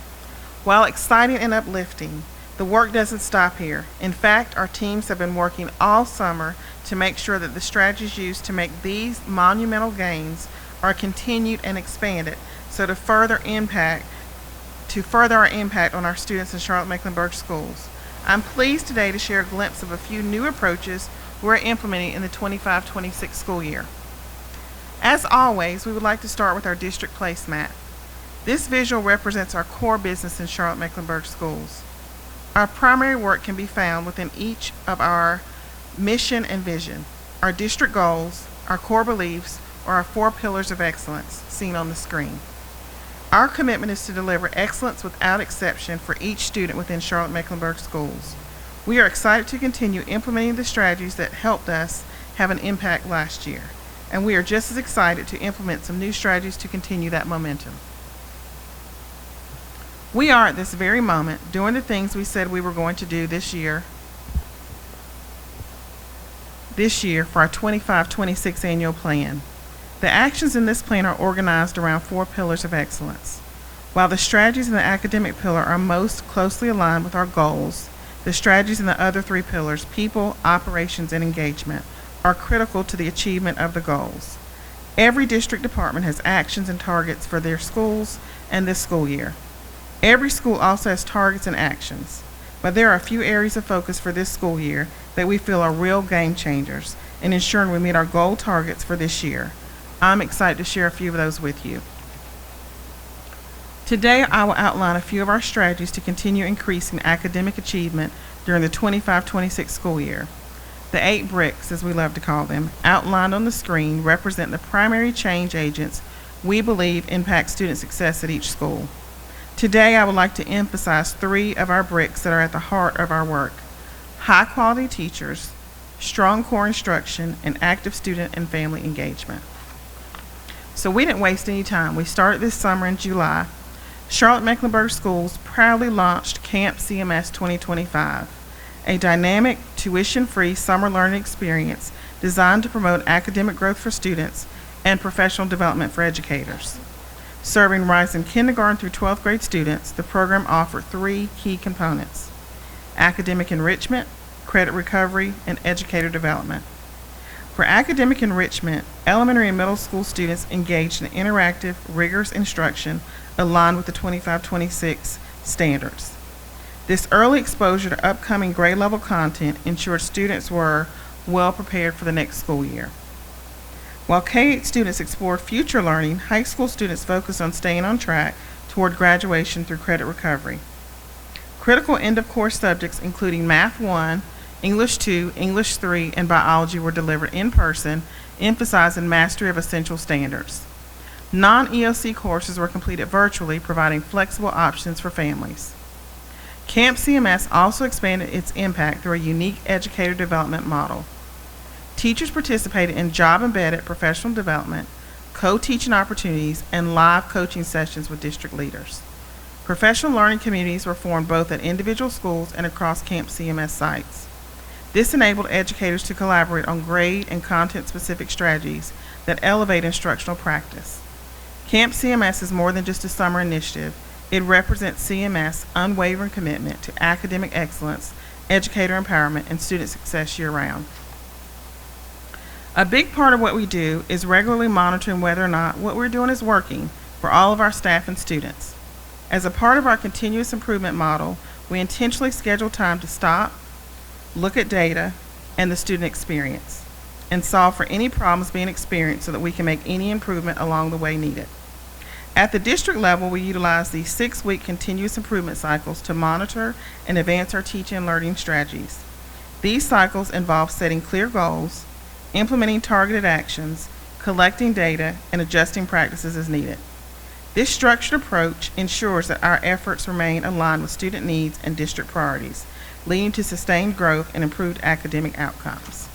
While exciting and uplifting, the work doesn't stop here. In fact, our teams have been working all summer to make sure that the strategies used to make these monumental gains are continued and expanded, so to further our impact on our students in Charlotte-Mecklenburg Schools. I'm pleased today to share a glimpse of a few new approaches we're implementing in the 25-26 school year. As always, we would like to start with our district placemat. This visual represents our core business in Charlotte-Mecklenburg Schools. Our primary work can be found within each of our mission and vision, our district goals, our core beliefs, or our 4 pillars of excellence seen on the screen. Our commitment is to deliver excellence without exception for each student within Charlotte-Mecklenburg Schools. We are excited to continue implementing the strategies that helped us have an impact last year, and we are just as excited to implement some new strategies to continue that momentum. We are at this very moment doing the things we said we were going to do this year for our 25-26 annual plan. The actions in this plan are organized around 4 pillars of excellence. While the strategies in the academic pillar are most closely aligned with our goals, the strategies in the other 3 pillars, people, operations, and engagement, are critical to the achievement of the goals. Every district department has actions and targets for their schools and this school year. Every school also has targets and actions, but there are a few areas of focus for this school year that we feel are real game changers in ensuring we meet our goal targets for this year. I'm excited to share a few of those with you. Today, I will outline a few of our strategies to continue increasing academic achievement during the 25-26 school year. The 8 bricks, as we love to call them, outlined on the screen represent the primary change agents we believe impact student success at each school. Today, I would like to emphasize 3 of our bricks that are at the heart of our work: high-quality teachers, strong core instruction, and active student and family engagement. So we didn't waste any time. We started this summer in July. Charlotte-Mecklenburg Schools proudly launched Camp CMS 2025, a dynamic, tuition-free summer learning experience designed to promote academic growth for students and professional development for educators. Serving rising kindergarten through 12th grade students, the program offered 3 key components: academic enrichment, credit recovery, and educator development. For academic enrichment, elementary and middle school students engaged in interactive, rigorous instruction aligned with the 25-26 standards. This early exposure to upcoming grade level content ensured students were well prepared for the next school year. While K-8 students explored future learning, high school students focused on staying on track toward graduation through credit recovery. Critical end-of-course subjects including Math 1, English 2, English 3, and Biology were delivered in person, emphasizing mastery of essential standards. Non-EOC courses were completed virtually, providing flexible options for families. Camp CMS also expanded its impact through a unique educator development model. Teachers participated in job-embedded professional development, co-teaching opportunities, and live coaching sessions with district leaders. Professional learning communities were formed both at individual schools and across Camp CMS sites. This enabled educators to collaborate on grade and content-specific strategies that elevate instructional practice. Camp CMS is more than just a summer initiative. It represents CMS' unwavering commitment to academic excellence, educator empowerment, and student success year-round. A big part of what we do is regularly monitoring whether or not what we're doing is working for all of our staff and students. As a part of our continuous improvement model, we intentionally schedule time to stop, look at data and the student experience, and solve for any problems being experienced so that we can make any improvement along the way needed. At the district level, we utilize these 6-week continuous improvement cycles to monitor and advance our teaching and learning strategies. These cycles involve setting clear goals, implementing targeted actions, collecting data, and adjusting practices as needed. This structured approach ensures that our efforts remain aligned with student needs and district priorities, leading to sustained growth and improved academic outcomes.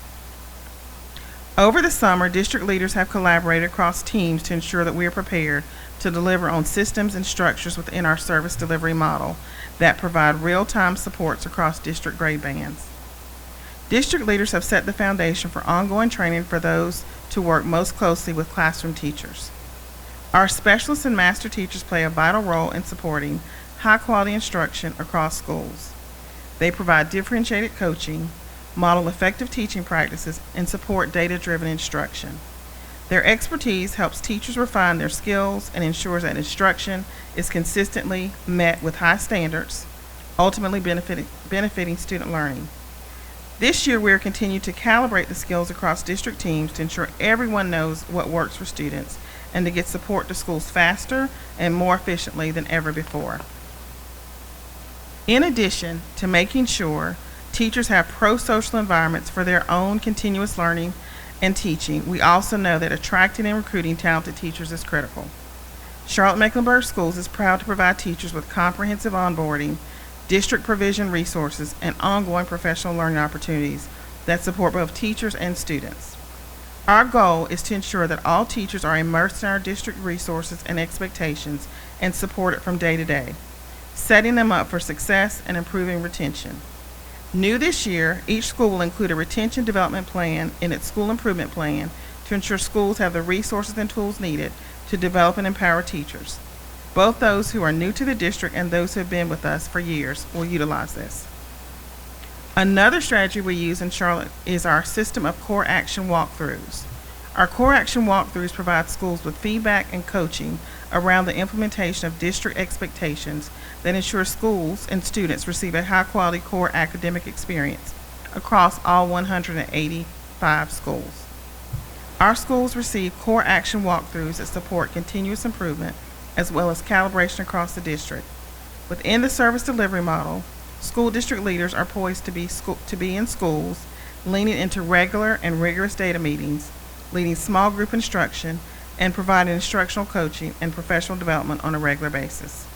Over the summer, district leaders have collaborated across teams to ensure that we are prepared to deliver on systems and structures within our service delivery model that provide real-time supports across district grade bands. District leaders have set the foundation for ongoing training for those to work most closely with classroom teachers. Our specialists and master teachers play a vital role in supporting high-quality instruction across schools. They provide differentiated coaching, model effective teaching practices, and support data-driven instruction. Their expertise helps teachers refine their skills and ensures that instruction is consistently met with high standards, ultimately benefiting student learning. This year, we are continuing to calibrate the skills across district teams to ensure everyone knows what works for students and to get support to schools faster and more efficiently than ever before. In addition to making sure teachers have pro-social environments for their own continuous learning and teaching, we also know that attracting and recruiting talented teachers is critical. Charlotte-Mecklenburg Schools is proud to provide teachers with comprehensive onboarding, district provision resources, and ongoing professional learning opportunities that support both teachers and students. Our goal is to ensure that all teachers are immersed in our district resources and expectations and supported from day to day, setting them up for success and improving retention. New this year, each school will include a retention development plan in its school improvement plan to ensure schools have the resources and tools needed to develop and empower teachers. Both those who are new to the district and those who have been with us for years will utilize this. Another strategy we use in Charlotte is our system of core action walkthroughs. Our core action walkthroughs provide schools with feedback and coaching around the implementation of district expectations that ensure schools and students receive a high-quality core academic experience across all 185 schools. Our schools receive core action walkthroughs that support continuous improvement as well as calibration across the district. Within the service delivery model, school district leaders are poised to be in schools, leaning into regular and rigorous data meetings, leading small group instruction, and providing instructional coaching and professional development on a regular basis.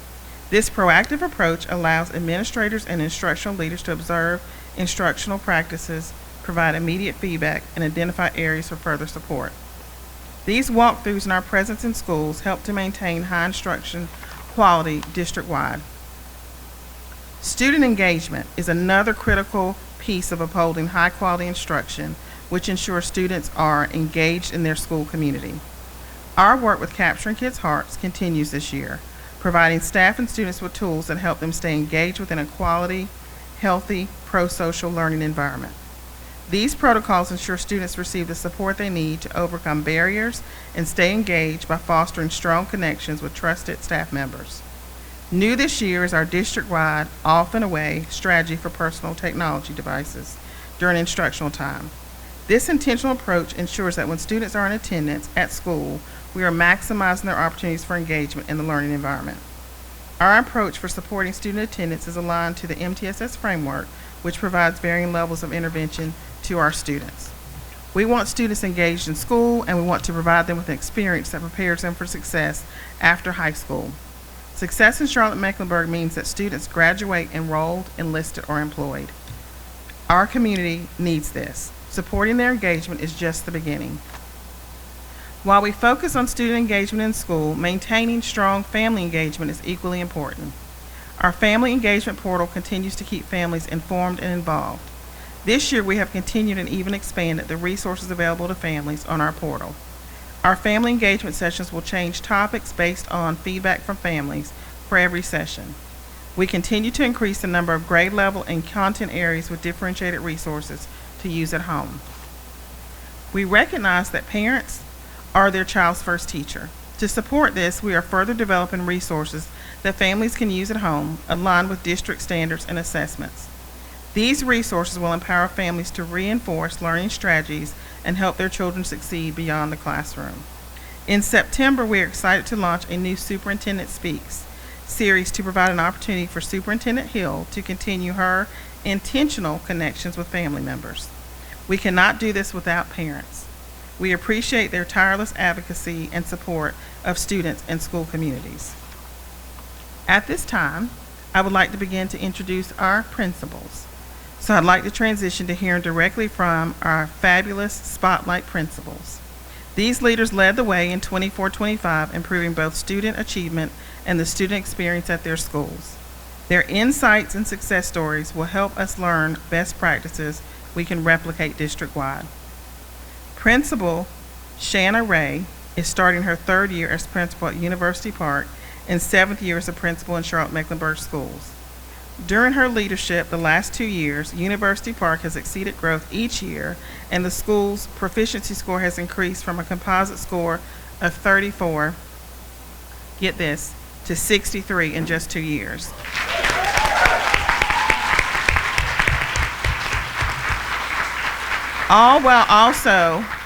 This proactive approach allows administrators and instructional leaders to observe instructional practices, provide immediate feedback, and identify areas for further support. These walkthroughs and our presence in schools help to maintain high instruction quality district-wide. Student engagement is another critical piece of upholding high-quality instruction, which ensures students are engaged in their school community. Our work with Capturing Kids' Hearts continues this year, providing staff and students with tools that help them stay engaged within a quality, healthy, pro-social learning environment. These protocols ensure students receive the support they need to overcome barriers and stay engaged by fostering strong connections with trusted staff members. New this year is our district-wide off and away strategy for personal technology devices during instructional time. This intentional approach ensures that when students are in attendance at school, we are maximizing their opportunities for engagement in the learning environment. Our approach for supporting student attendance is aligned to the MTSS framework, which provides varying levels of intervention to our students. We want students engaged in school, and we want to provide them with an experience that prepares them for success after high school. Success in Charlotte-Mecklenburg means that students graduate enrolled, enlisted, or employed. Our community needs this. Supporting their engagement is just the beginning. While we focus on student engagement in school, maintaining strong family engagement is equally important. Our family engagement portal continues to keep families informed and involved. This year, we have continued and even expanded the resources available to families on our portal. Our family engagement sessions will change topics based on feedback from families for every session. We continue to increase the number of grade level and content areas with differentiated resources to use at home. We recognize that parents are their child's first teacher. To support this, we are further developing resources that families can use at home, aligned with district standards and assessments. These resources will empower families to reinforce learning strategies and help their children succeed beyond the classroom. In September, we are excited to launch a new Superintendent Speaks series to provide an opportunity for Superintendent Hill to continue her intentional connections with family members. We cannot do this without parents. We appreciate their tireless advocacy and support of students and school communities. At this time, I would like to begin to introduce our principals. So I'd like to transition to hearing directly from our fabulous Spotlight principals. These leaders led the way in 24-25, improving both student achievement and the student experience at their schools. Their insights and success stories will help us learn best practices we can replicate district-wide. Principal Shanna Ray is starting her third year as principal at University Park and 7th year as a principal in Charlotte-Mecklenburg Schools. During her leadership the last 2 years, University Park has exceeded growth each year, and the school's proficiency score has increased from a composite score of 34, get this, to 63 in just 2 years.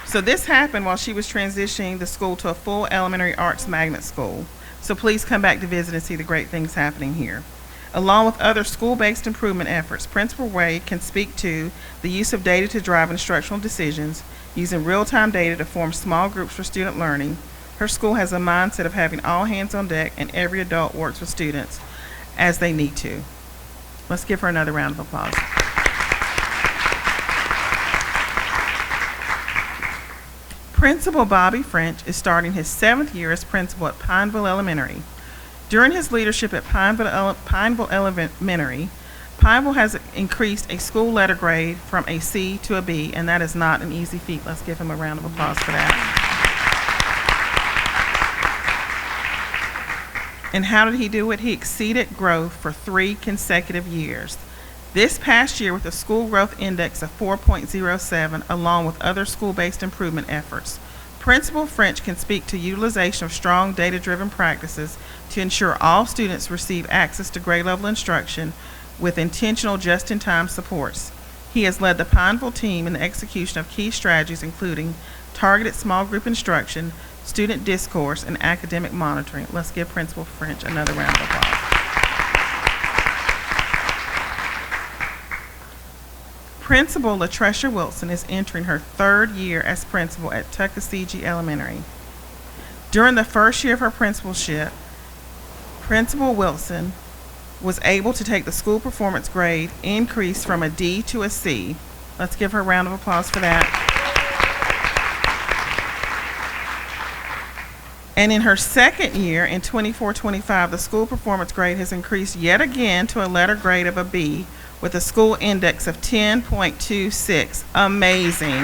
So this happened while she was transitioning the school to a full elementary arts magnet school. So please come back to visit and see the great things happening here. Along with other school-based improvement efforts, Principal Wade can speak to the use of data to drive instructional decisions, using real-time data to form small groups for student learning. Her school has a mindset of having all hands on deck, and every adult works with students as they need to. Let's give her another round of applause. Principal Bobby French is starting his 7th year as principal at Pineville Elementary. During his leadership at Pineville Elementary, Pineville has increased a school letter grade from a C to a B, and that is not an easy feat. Let's give him a round of applause for that. And how did he do it? He exceeded growth for 3 consecutive years. This past year with a school growth index of 4.07, along with other school-based improvement efforts. Principal French can speak to utilization of strong data-driven practices to ensure all students receive access to grade-level instruction with intentional just-in-time supports. He has led the Pineville team in the execution of key strategies including targeted small group instruction, student discourse, and academic monitoring. Let's give Principal French another round of applause. Principal LaTresha Wilson is entering her 3rd year as principal at Tuckaseegee Elementary. During the first year of her principalship, Principal Wilson was able to take the school performance grade increase from a D to a C. Let's give her a round of applause for that. And in her 2nd year, in 24-25, the school performance grade has increased yet again to a letter grade of a B, with a school index of 10.26. Amazing.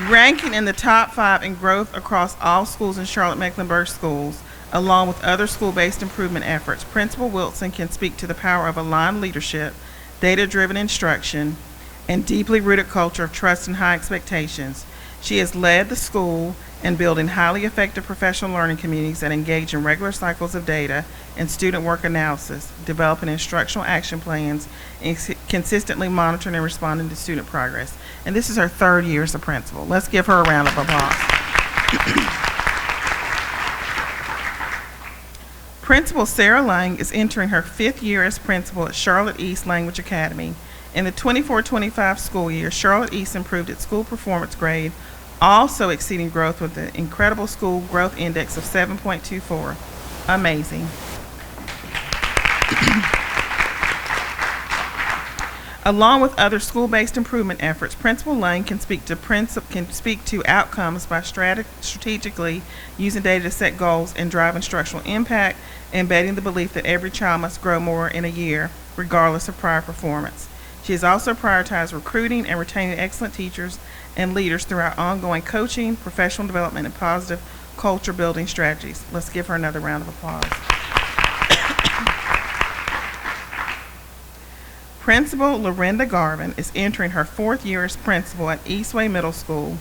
Ranking in the top 5 in growth across all schools in Charlotte-Mecklenburg Schools, along with other school-based improvement efforts, Principal Wilson can speak to the power of aligned leadership, data-driven instruction, and deeply rooted culture of trust and high expectations. She has led the school in building highly effective professional learning communities that engage in regular cycles of data and student work analysis, developing instructional action plans, and consistently monitoring and responding to student progress. And this is her 3rd year as a principal. Let's give her a round of applause. Principal Sarah Lang is entering her 5th year as principal at Charlotte East Language Academy. In the 24-25 school year, Charlotte East improved its school performance grade, also exceeding growth with an incredible school growth index of 7.24. Amazing. Along with other school-based improvement efforts, Principal Lane can speak to outcomes by strategically using data to set goals and drive instructional impact, embedding the belief that every child must grow more in a year, regardless of prior performance. She has also prioritized recruiting and retaining excellent teachers and leaders through our ongoing coaching, professional development, and positive culture building strategies. Let's give her another round of applause. Principal Larenda Garvin is entering her 4th year as principal at Eastway Middle School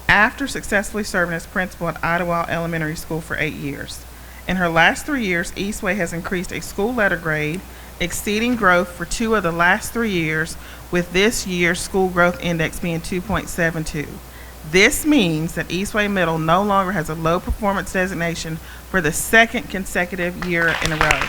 after successfully serving as principal at Idlewild Elementary School for 8 years. In her last 3 years, Eastway has increased a school letter grade, exceeding growth for 2 of the last 3 years, with this year's school growth index being 2.72. This means that Eastway Middle no longer has a low performance designation for the 2nd consecutive year in a row.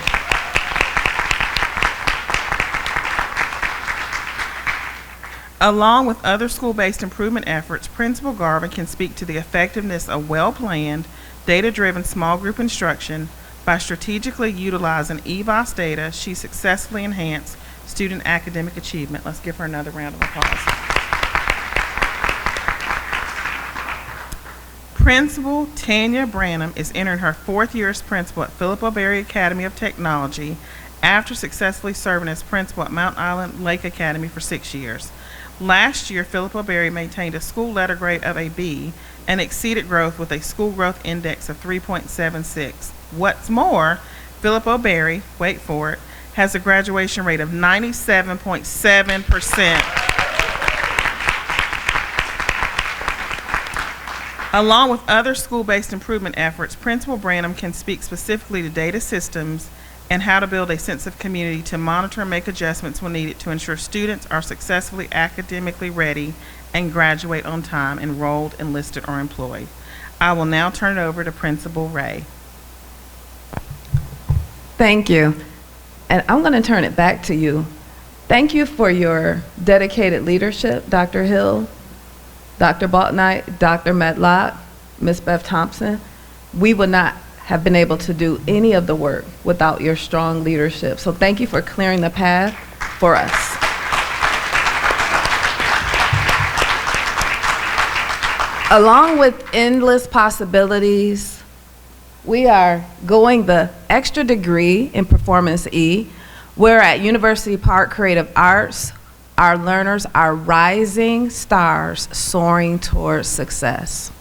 Along with other school-based improvement efforts, Principal Garvin can speak to the effectiveness of well-planned, data-driven small group instruction. By strategically utilizing EVOS data, she successfully enhanced student academic achievement. Let's give her another round of applause. Principal Tanya Branham is entering her 4th year as principal at Philip O'Berry Academy of Technology after successfully serving as principal at Mount Island Lake Academy for 6 years. Last year, Philip O'Berry maintained a school letter grade of a B, and exceeded growth with a school growth index of 3.76. What's more, Philip O'Berry, wait for it, has a graduation rate of 97.7%. Along with other school-based improvement efforts, Principal Branham can speak specifically to data systems and how to build a sense of community to monitor and make adjustments when needed to ensure students are successfully academically ready and graduate on time, enrolled, enlisted, or employed. I will now turn it over to Principal Ray. Thank you. And I'm going to turn it back to you. Thank you for your dedicated leadership, Dr. Hill, Dr. Balknight, Dr. Medlock, Ms. Beth Thompson. We would not have been able to do any of the work without your strong leadership. So thank you for clearing the path for us. Along with endless possibilities, we are going the extra degree in Performance E, where at University Park Creative Arts, our learners are rising stars soaring towards success.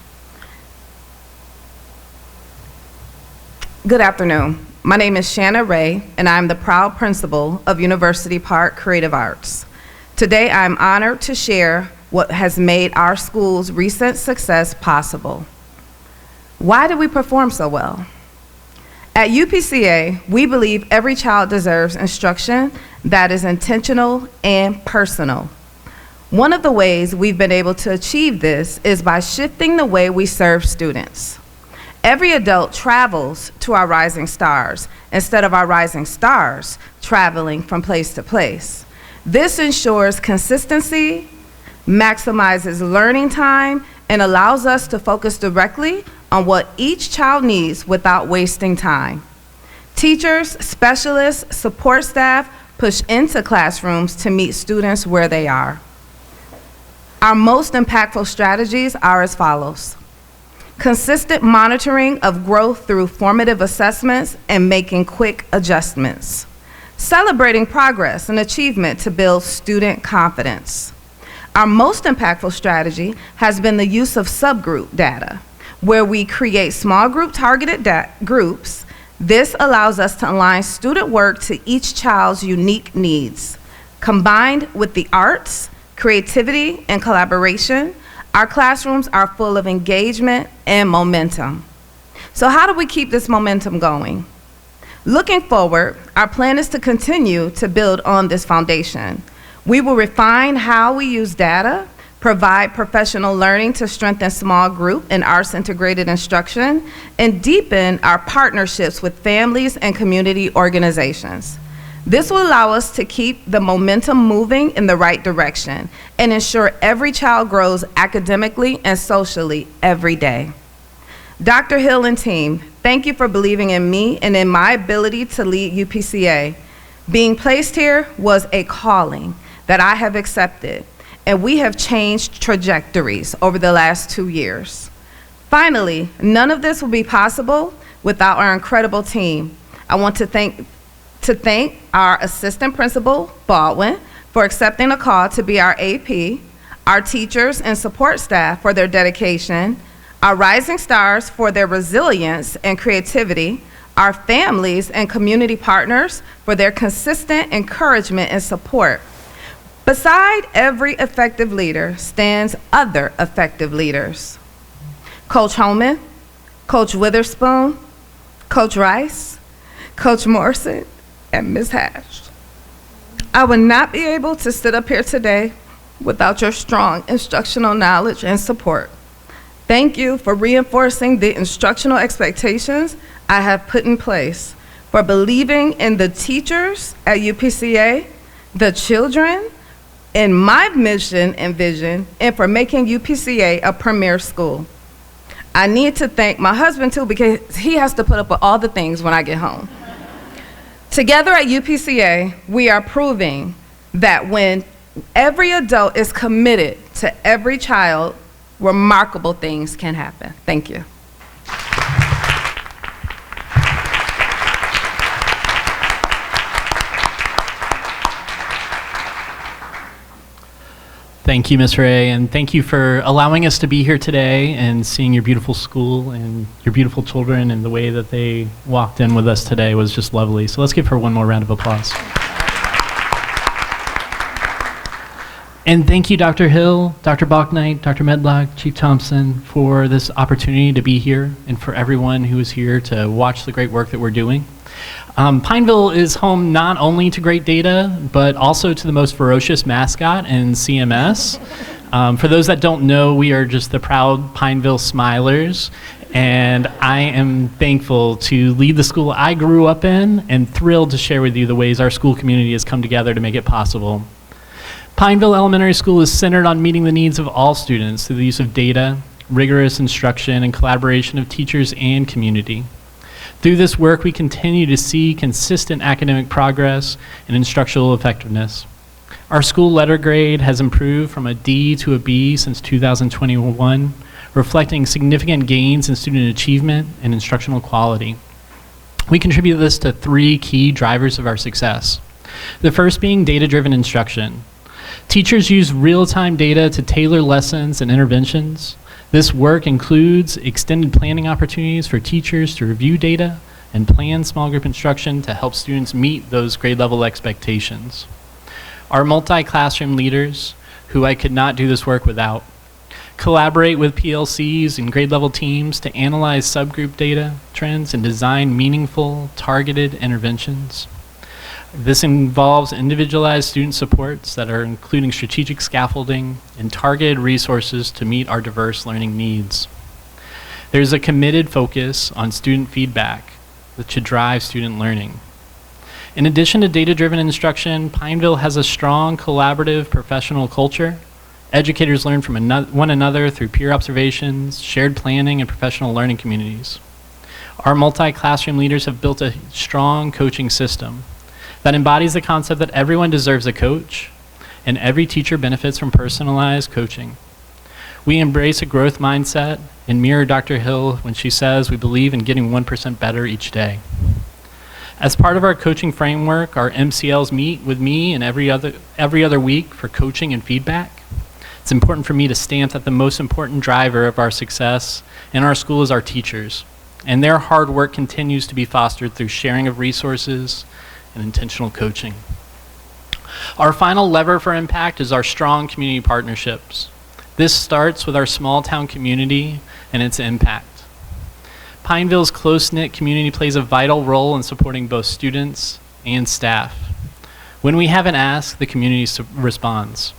Good afternoon. My name is Shanna Ray, and I'm the proud principal of University Park Creative Arts. Today, I'm honored to share what has made our school's recent success possible. Why did we perform so well? At UPCA, we believe every child deserves instruction that is intentional and personal. One of the ways we've been able to achieve this is by shifting the way we serve students. Every adult travels to our rising stars instead of our rising stars traveling from place to place. This ensures consistency, maximizes learning time, and allows us to focus directly on what each child needs without wasting time. Teachers, specialists, support staff push into classrooms to meet students where they are. Our most impactful strategies are as follows: consistent monitoring of growth through formative assessments and making quick adjustments. Celebrating progress and achievement to build student confidence. Our most impactful strategy has been the use of subgroup data, where we create small group targeted groups. This allows us to align student work to each child's unique needs. Combined with the arts, creativity, and collaboration, our classrooms are full of engagement and momentum. So how do we keep this momentum going? Looking forward, our plan is to continue to build on this foundation. We will refine how we use data, provide professional learning to strengthen small group and arts integrated instruction, and deepen our partnerships with families and community organizations. This will allow us to keep the momentum moving in the right direction and ensure every child grows academically and socially every day. Dr. Hill and team, thank you for believing in me and in my ability to lead UPCA. Being placed here was a calling that I have accepted, and we have changed trajectories over the last 2 years. Finally, none of this would be possible without our incredible team. I want to thank our assistant principal, Baldwin, for accepting a call to be our AP, our teachers and support staff for their dedication, our rising stars for their resilience and creativity, our families and community partners for their consistent encouragement and support. Beside every effective leader stands other effective leaders. Coach Holman, Coach Witherspoon, Coach Rice, Coach Morrison, and Ms. Hash. I would not be able to sit up here today without your strong instructional knowledge and support. Thank you for reinforcing the instructional expectations I have put in place, for believing in the teachers at UPCA, the children, in my mission and vision, and for making UPCA a premier school. I need to thank my husband too, because he has to put up with all the things when I get home. Together at UPCA, we are proving that when every adult is committed to every child, remarkable things can happen. Thank you. Thank you, Ms. Ray, and thank you for allowing us to be here today and seeing your beautiful school and your beautiful children, and the way that they walked in with us today was just lovely. So let's give her one more round of applause. And thank you, Dr. Hill, Dr. Balknight, Dr. Medlock, Chief Thompson, for this opportunity to be here, and for everyone who is here to watch the great work that we're doing. Pineville is home not only to great data, but also to the most ferocious mascot in CMS. For those that don't know, we are just the proud Pineville Smilers, and I am thankful to lead the school I grew up in, and thrilled to share with you the ways our school community has come together to make it possible. Pineville Elementary School is centered on meeting the needs of all students through the use of data, rigorous instruction, and collaboration of teachers and community. Through this work, we continue to see consistent academic progress and instructional effectiveness. Our school letter grade has improved from a D to a B since 2021, reflecting significant gains in student achievement and instructional quality. We contribute this to 3 key drivers of our success. The first being data-driven instruction. Teachers use real-time data to tailor lessons and interventions. This work includes extended planning opportunities for teachers to review data and plan small group instruction to help students meet those grade level expectations. Our multi-classroom leaders, who I could not do this work without, collaborate with PLCs and grade level teams to analyze subgroup data trends and design meaningful, targeted interventions. This involves individualized student supports that are including strategic scaffolding and targeted resources to meet our diverse learning needs. There's a committed focus on student feedback that should drive student learning. In addition to data-driven instruction, Pineville has a strong collaborative professional culture. Educators learn from one another through peer observations, shared planning, and professional learning communities. Our multi-classroom leaders have built a strong coaching system that embodies the concept that everyone deserves a coach, and every teacher benefits from personalized coaching. We embrace a growth mindset and mirror Dr. Hill when she says we believe in getting 1% better each day. As part of our coaching framework, our MCLs meet with me and every other week for coaching and feedback. It's important for me to stamp that the most important driver of our success in our school is our teachers, and their hard work continues to be fostered through sharing of resources and intentional coaching. Our final lever for impact is our strong community partnerships. This starts with our small town community and its impact. Pineville's close-knit community plays a vital role in supporting both students and staff. When we have an ask, the community responds.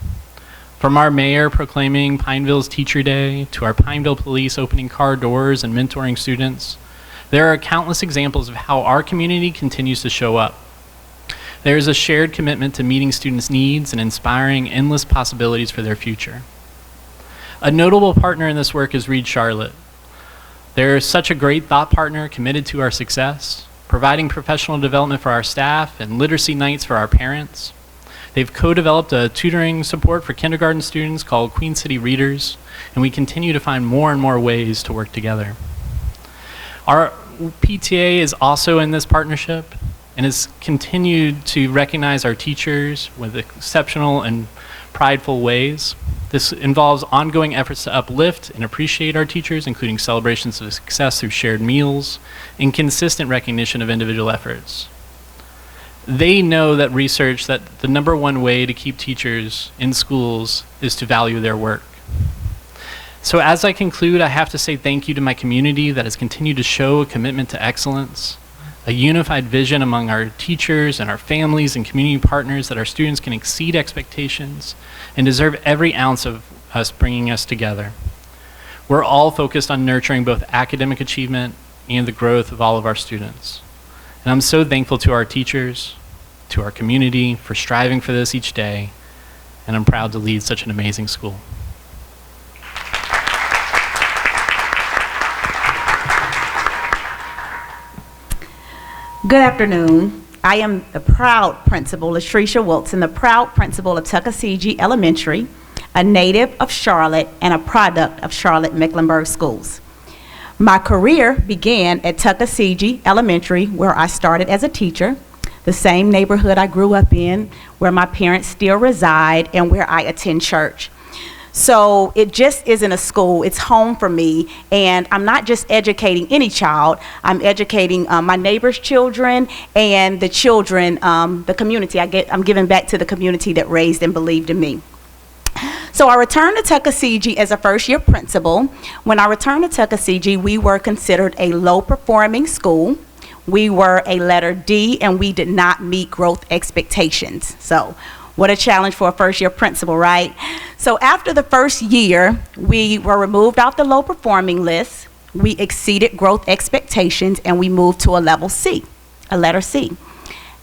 From our mayor proclaiming Pineville's Teacher Day to our Pineville police opening car doors and mentoring students, there are countless examples of how our community continues to show up. There is a shared commitment to meeting students' needs and inspiring endless possibilities for their future. A notable partner in this work is Reed Charlotte. They're such a great thought partner committed to our success, providing professional development for our staff and literacy nights for our parents. They've co-developed a tutoring support for kindergarten students called Queen City Readers, and we continue to find more and more ways to work together. Our PTA is also in this partnership and has continued to recognize our teachers with exceptional and prideful ways. This involves ongoing efforts to uplift and appreciate our teachers, including celebrations of success through shared meals and consistent recognition of individual efforts. They know that research that the #1 way to keep teachers in schools is to value their work. So as I conclude, I have to say thank you to my community that has continued to show a commitment to excellence, a unified vision among our teachers and our families and community partners that our students can exceed expectations and deserve every ounce of us bringing us together. We're all focused on nurturing both academic achievement and the growth of all of our students. And I'm so thankful to our teachers, to our community for striving for this each day, and I'm proud to lead such an amazing school. Good afternoon. I am the proud principal, LaTresha Wilson, the proud principal of Tuckaseegee Elementary, a native of Charlotte and a product of Charlotte-Mecklenburg Schools. My career began at Tuckaseegee Elementary, where I started as a teacher, the same neighborhood I grew up in, where my parents still reside, and where I attend church. So it just isn't a school, it's home for me. And I'm not just educating any child, I'm educating my neighbor's children and the children, the community. I'm giving back to the community that raised and believed in me. So I returned to Tuckaseegee as a first-year principal. When I returned to Tuckaseegee, we were considered a low-performing school. We were a letter D, and we did not meet growth expectations. So what a challenge for a first-year principal, right? So after the first year, we were removed off the low-performing list. We exceeded growth expectations, and we moved to a level C, a letter C.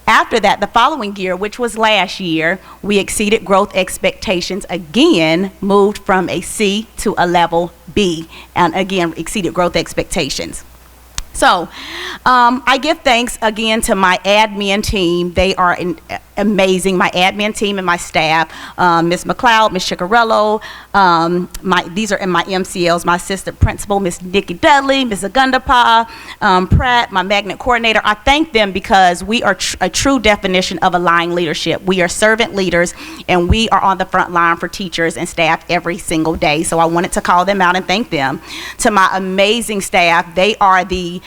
After that, the following year, which was last year, we exceeded growth expectations again, moved from a C to a level B, and again exceeded growth expectations. So I give thanks again to my admin team. They are amazing, my admin team and my staff, Ms. McLeod, Ms. Chicarello, these are in my MCLs, my assistant principal, Ms. Nikki Dudley, Ms. Agundapa, Pratt, my magnet coordinator. I thank them because we are a true definition of aligned leadership. We are servant leaders, and we are on the front line for teachers and staff every single day. So I wanted to call them out and thank them. To my amazing staff, they are the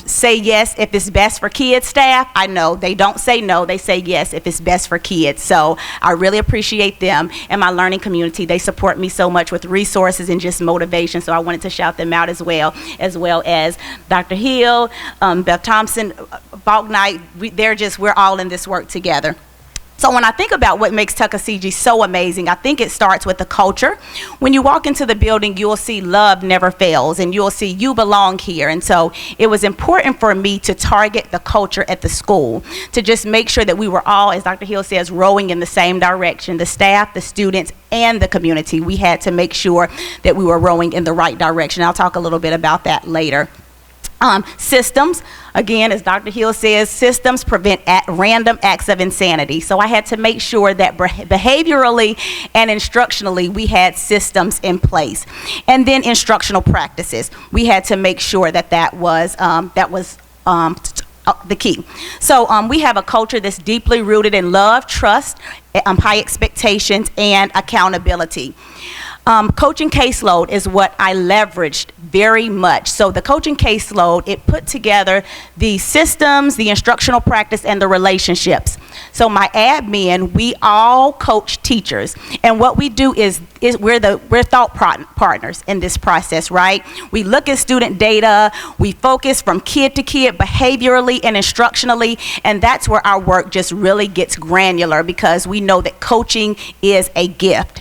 say yes if it's best for kids staff. I know they don't say no, they say yes if it's best for kids. So I really appreciate them and my learning community. They support me so much with resources and just motivation. So I wanted to shout them out as well as Dr. Hill, Beth Thompson, Balknight. We're all in this work together. So when I think about what makes Tuckaseegee so amazing, I think it starts with the culture. When you walk into the building, you'll see love never fails, and you'll see you belong here. And so it was important for me to target the culture at the school, to just make sure that we were all, as Dr. Hill says, rowing in the same direction. The staff, the students, and the community. We had to make sure that we were rowing in the right direction. I'll talk a little bit about that later. Systems, again, as Dr. Hill says, systems prevent random acts of insanity. So I had to make sure that behaviorally and instructionally we had systems in place. And then instructional practices. We had to make sure that was the key. So we have a culture that's deeply rooted in love, trust, high expectations, and accountability. Coaching caseload is what I leveraged very much. So the coaching caseload, it put together the systems, the instructional practice, and the relationships. So my admin, we all coach teachers. And what we do is we're thought partners in this process, right? We look at student data, we focus from kid to kid behaviorally and instructionally, and that's where our work just really gets granular because we know that coaching is a gift.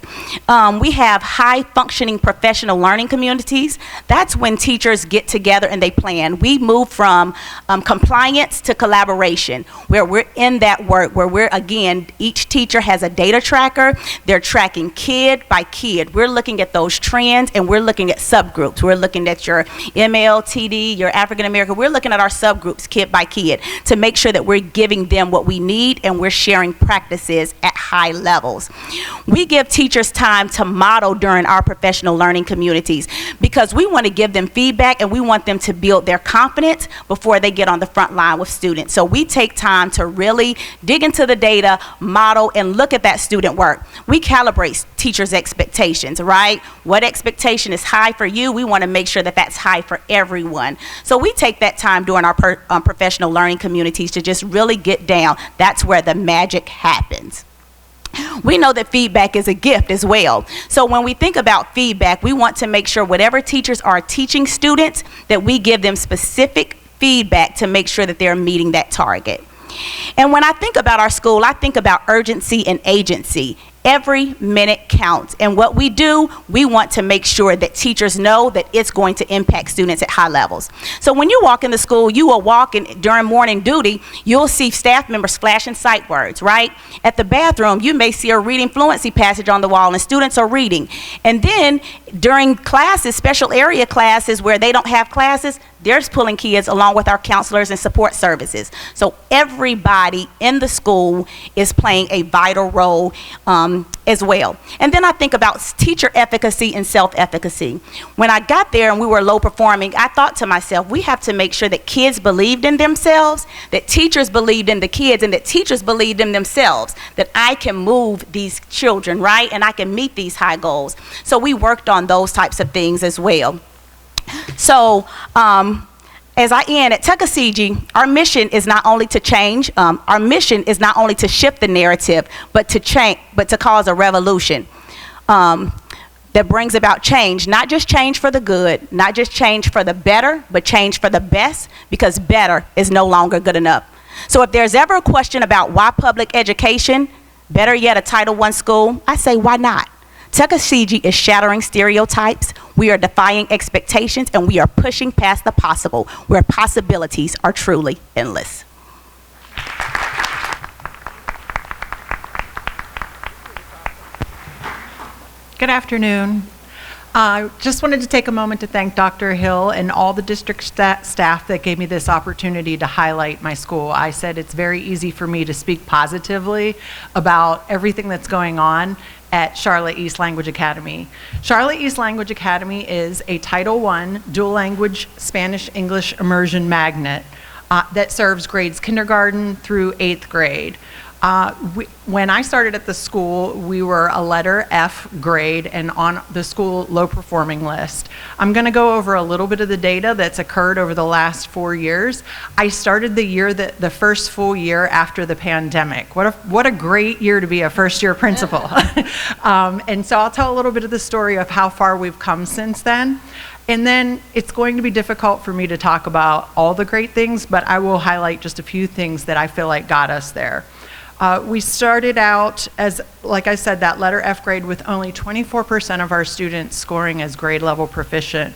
We have high functioning professional learning communities. That's when teachers get together and they plan. We move from compliance to collaboration, where we're in that work, where each teacher has a data tracker. They're tracking kid by kid. We're looking at those trends, and we're looking at subgroups. We're looking at your MLTD, your African American. We're looking at our subgroups kid by kid to make sure that we're giving them what we need, and we're sharing practices at high levels. We give teachers time to model during our professional learning communities because we want to give them feedback, and we want them to build their confidence before they get on the front line with students. So we take time to really dig into the data, model, and look at that student work. We calibrate teachers' expectations, right? What expectation is high for you? We want to make sure that that's high for everyone. So we take that time during our professional learning communities to just really get down. That's where the magic happens. We know that feedback is a gift as well. So when we think about feedback, we want to make sure whatever teachers are teaching students, that we give them specific feedback to make sure that they're meeting that target. And when I think about our school, I think about urgency and agency. Every minute counts. And what we do, we want to make sure that teachers know that it's going to impact students at high levels. So when you walk in the school, you will walk in during morning duty, you'll see staff members flashing sight words, right? At the bathroom, you may see a reading fluency passage on the wall and students are reading. And then during classes, special area classes where they don't have classes, they're pulling kids along with our counselors and support services. So everybody in the school is playing a vital role as well. And then I think about teacher efficacy and self-efficacy. When I got there and we were low performing, I thought to myself, we have to make sure that kids believed in themselves, that teachers believed in the kids, and that teachers believed in themselves, that I can move these children, right? And I can meet these high goals. So we worked on those types of things as well. So, as I end, at Tuckaseegee, our mission is not only to change, our mission is not only to shift the narrative, but to cause a revolution that brings about change, not just change for the good, not just change for the better, but change for the best, because better is no longer good enough. So if there's ever a question about why public education, better yet a Title I school, I say why not? Tuckaseegee is shattering stereotypes, we are defying expectations, and we are pushing past the possible, where possibilities are truly endless. Good afternoon. Just wanted to take a moment to thank Dr. Hill and all the district staff that gave me this opportunity to highlight my school. I said it's very easy for me to speak positively about everything that's going on at Charlotte East Language Academy. Charlotte East Language Academy is a Title I dual language Spanish-English immersion magnet that serves grades kindergarten through 8th grade. When I started at the school, we were a letter F grade and on the school low performing list. I'm going to go over a little bit of the data that's occurred over the last 4 years. I started the year the first full year after the pandemic. What a great year to be a first year principal. And so I'll tell a little bit of the story of how far we've come since then. And then it's going to be difficult for me to talk about all the great things, but I will highlight just a few things that I feel like got us there. We started out as, like I said, that letter F grade with only 24% of our students scoring as grade level proficient.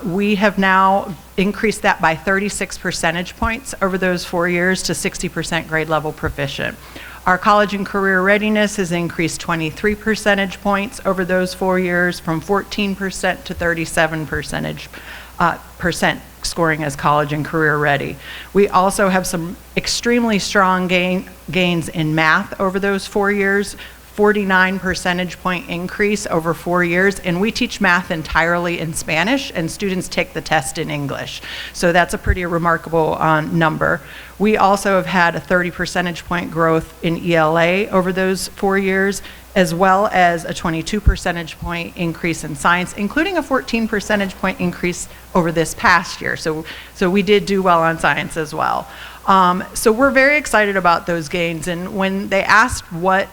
We have now increased that by 36 percentage points over those 4 years to 60% grade level proficient. Our college and career readiness has increased 23 percentage points over those 4 years, from 14% to 37 percent scoring as college and career ready. We also have some extremely strong gains in math over those 4 years, 49 percentage point increase over 4 years, and we teach math entirely in Spanish and students take the test in English. So that's a pretty remarkable number. We also have had a 30 percentage point growth in ELA over those 4 years, as well as a 22 percentage point increase in science, including a 14 percentage point increase over this past year. So we did do well on science as well. So we're very excited about those gains, and when they asked what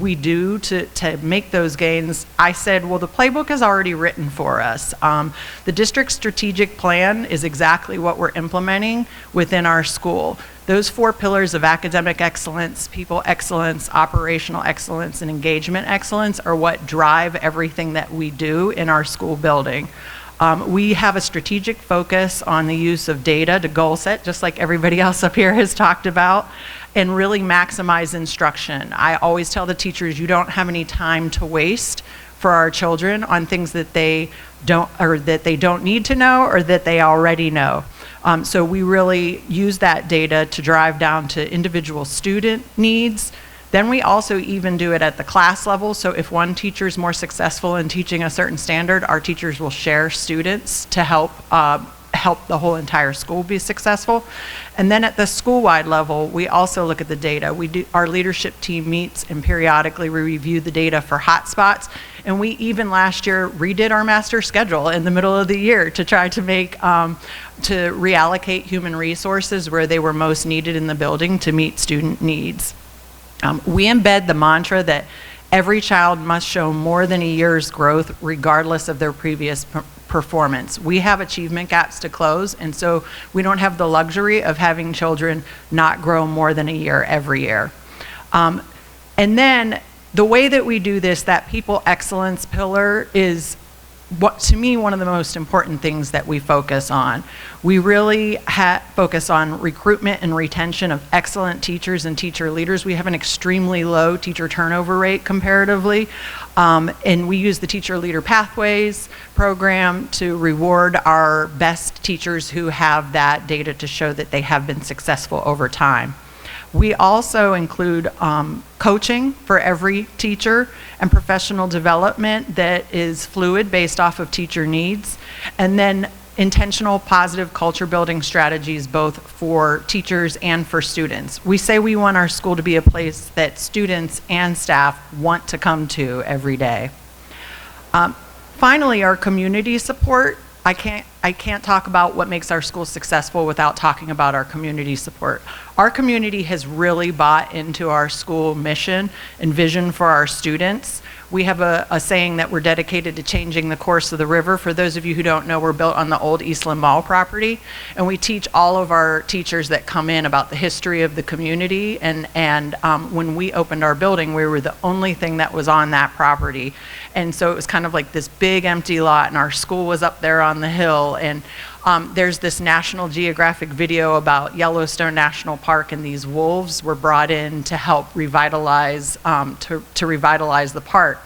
we do to make those gains, I said, well, the playbook is already written for us. The district strategic plan is exactly what we're implementing within our school. Those 4 pillars of academic excellence, people excellence, operational excellence, and engagement excellence are what drive everything that we do in our school building. We have a strategic focus on the use of data to goal set, just like everybody else up here has talked about, and really maximize instruction. I always tell the teachers, you don't have any time to waste for our children on things that they don't need to know or that they already know. So we really use that data to drive down to individual student needs. Then we also even do it at the class level. So if one teacher is more successful in teaching a certain standard, our teachers will share students to help the whole entire school be successful. And then at the school-wide level, we also look at the data. Our leadership team meets and periodically we review the data for hotspots. And we even last year redid our master schedule in the middle of the year to try to to reallocate human resources where they were most needed in the building to meet student needs. We embed the mantra that every child must show more than a year's growth regardless of their previous performance. We have achievement gaps to close, and so we don't have the luxury of having children not grow more than a year every year. And then the way that we do this, that people excellence pillar, is what, to me, one of the most important things that we focus on. We really focus on recruitment and retention of excellent teachers and teacher leaders. We have an extremely low teacher turnover rate comparatively, and we use the Teacher Leader Pathways program to reward our best teachers who have that data to show that they have been successful over time. We also include coaching for every teacher and professional development that is fluid based off of teacher needs, and then intentional positive culture building strategies both for teachers and for students. We say we want our school to be a place that students and staff want to come to every day. Finally, our community support. I can't talk about what makes our school successful without talking about our community support. Our community has really bought into our school mission and vision for our students. We have a saying that we're dedicated to changing the course of the river. For those of you who don't know, we're built on the old Eastland Mall property, and we teach all of our teachers that come in about the history of the community. And when we opened our building, we were the only thing that was on that property. And so it was kind of like this big empty lot, and our school was up there on the hill. And there's this National Geographic video about Yellowstone National Park, and these wolves were brought in to help revitalize, to revitalize the park.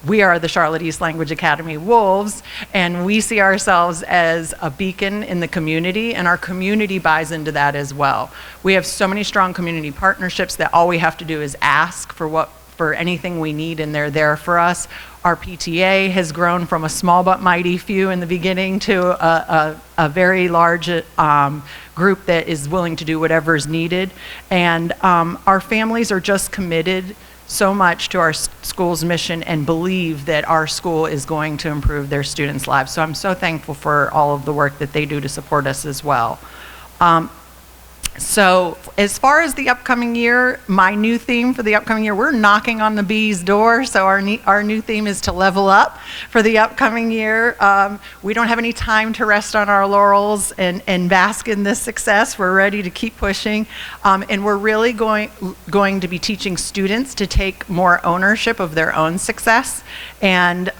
We are the Charlotte East Language Academy Wolves, and we see ourselves as a beacon in the community, and our community buys into that as well. We have so many strong community partnerships that all we have to do is ask for anything we need, and they're there for us. Our PTA has grown from a small but mighty few in the beginning to a very large group that is willing to do whatever is needed. And our families are just committed so much to our school's mission and believe that our school is going to improve their students' lives. So I'm so thankful for all of the work that they do to support us as well. So as far as the upcoming year, my new theme for the upcoming year, we're knocking on the bee's door. So our new theme is to level up for the upcoming year. We don't have any time to rest on our laurels and bask in this success. We're ready to keep pushing. And we're really going to be teaching students to take more ownership of their own success and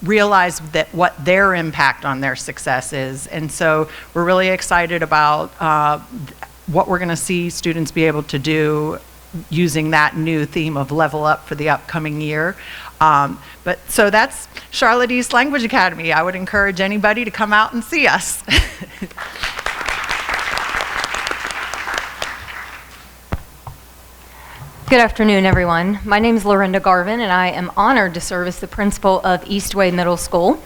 realize that what their impact on their success is. And so we're really excited about what we're going to see students be able to do using that new theme of level up for the upcoming year. So that's Charlotte East Language Academy. I would encourage anybody to come out and see us. Good afternoon, everyone. My name is Larenda Garvin, and I am honored to serve as the principal of Eastway Middle School.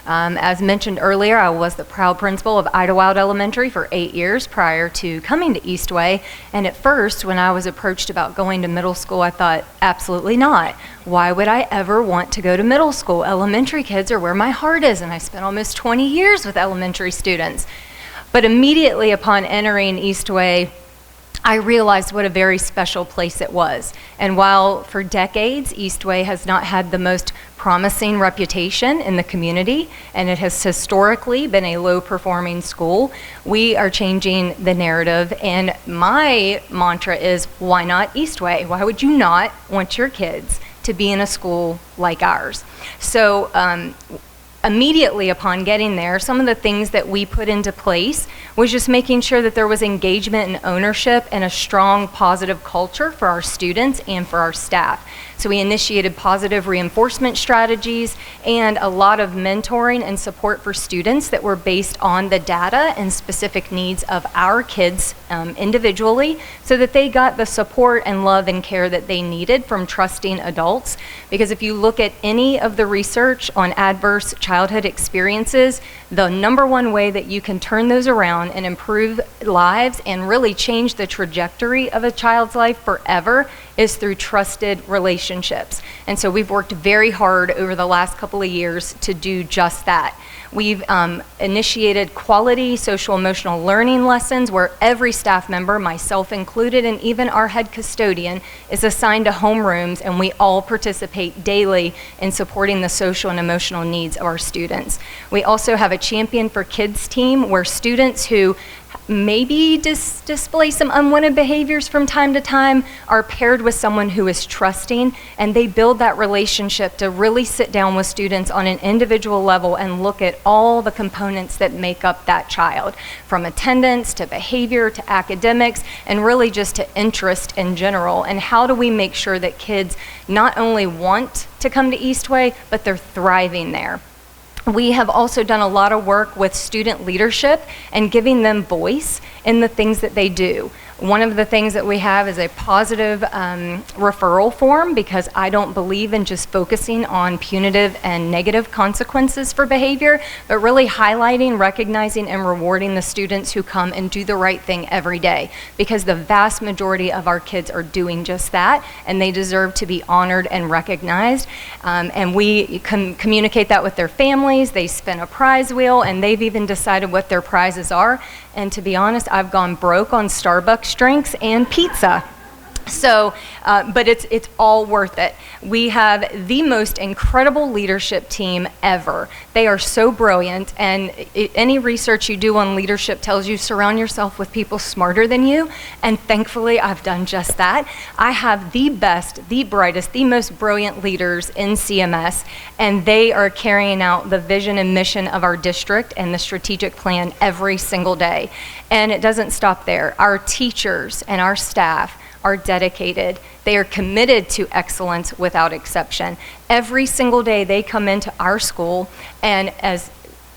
As mentioned earlier, I was the proud principal of Idlewild Elementary for 8 years prior to coming to Eastway. And at first, when I was approached about going to middle school, I thought, absolutely not. Why would I ever want to go to middle school? Elementary kids are where my heart is, and I spent almost 20 years with elementary students. But immediately upon entering Eastway, I realized what a very special place it was. And while for decades, Eastway has not had the most promising reputation in the community, and it has historically been a low-performing school, we are changing the narrative. And my mantra is, why not Eastway? Why would you not want your kids to be in a school like ours? So immediately upon getting there, some of the things that we put into place was just making sure that there was engagement and ownership and a strong positive culture for our students and for our staff. So we initiated positive reinforcement strategies and a lot of mentoring and support for students that were based on the data and specific needs of our kids individually, so that they got the support and love and care that they needed from trusting adults. Because if you look at any of the research on adverse childhood experiences, the number one way that you can turn those around and improve lives and really change the trajectory of a child's life forever is through trusted relationships. And so we've worked very hard over the last couple of years to do just that. We've initiated quality social emotional learning lessons where every staff member, myself included, and even our head custodian, is assigned to homerooms, and we all participate daily in supporting the social and emotional needs of our students. We also have a Champion for Kids team where students who maybe display some unwanted behaviors from time to time are paired with someone who is trusting, and they build that relationship to really sit down with students on an individual level and look at all the components that make up that child, from attendance to behavior to academics, and really just to interest in general. And how do we make sure that kids not only want to come to Eastway, but they're thriving there? We have also done a lot of work with student leadership and giving them voice in the things that they do. One of the things that we have is a positive referral form, because I don't believe in just focusing on punitive and negative consequences for behavior, but really highlighting, recognizing, and rewarding the students who come and do the right thing every day, because the vast majority of our kids are doing just that, and they deserve to be honored and recognized. And we communicate that with their families. They spin a prize wheel, and they've even decided what their prizes are. And to be honest, I've gone broke on Starbucks drinks and pizza. So, but it's all worth it. We have the most incredible leadership team ever. They are so brilliant, and any research you do on leadership tells you surround yourself with people smarter than you, and thankfully I've done just that. I have the best, the brightest, the most brilliant leaders in CMS, and they are carrying out the vision and mission of our district and the strategic plan every single day. And it doesn't stop there. Our teachers and our staff are dedicated. They are committed to excellence without exception. Every single day they come into our school, and as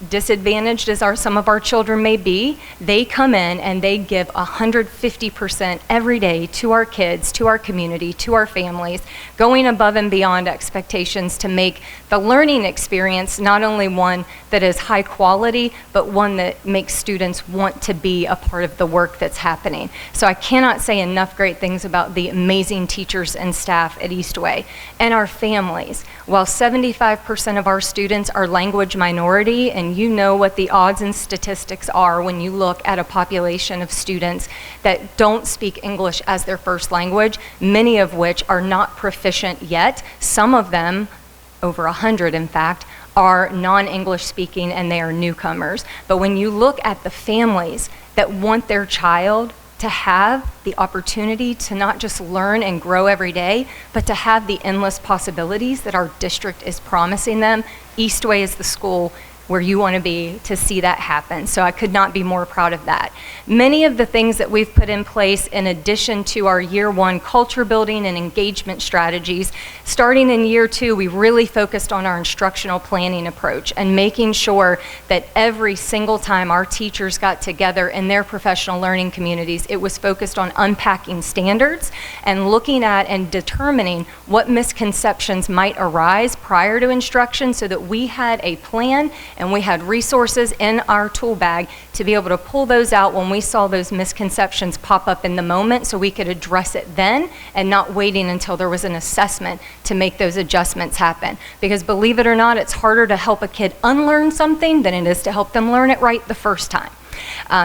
disadvantaged as some of our children may be, they come in and they give 150% every day to our kids, to our community, to our families, going above and beyond expectations to make the learning experience not only one that is high quality, but one that makes students want to be a part of the work that's happening. So I cannot say enough great things about the amazing teachers and staff at Eastway. And our families. While 75% of our students are language minority, and you know what the odds and statistics are when you look at a population of students that don't speak English as their first language, many of which are not proficient yet. Some of them, over 100 in fact, are non-English speaking, and they are newcomers. But when you look at the families that want their child to have the opportunity to not just learn and grow every day, but to have the endless possibilities that our district is promising them, Eastway is the school where you want to be to see that happen. So I could not be more proud of that. Many of the things that we've put in place in addition to our year one culture building and engagement strategies, starting in year two, we really focused on our instructional planning approach and making sure that every single time our teachers got together in their professional learning communities, it was focused on unpacking standards and looking at and determining what misconceptions might arise prior to instruction, so that we had a plan and we had resources in our tool bag to be able to pull those out when we saw those misconceptions pop up in the moment, so we could address it then and not waiting until there was an assessment to make those adjustments happen. Because believe it or not, it's harder to help a kid unlearn something than it is to help them learn it right the first time.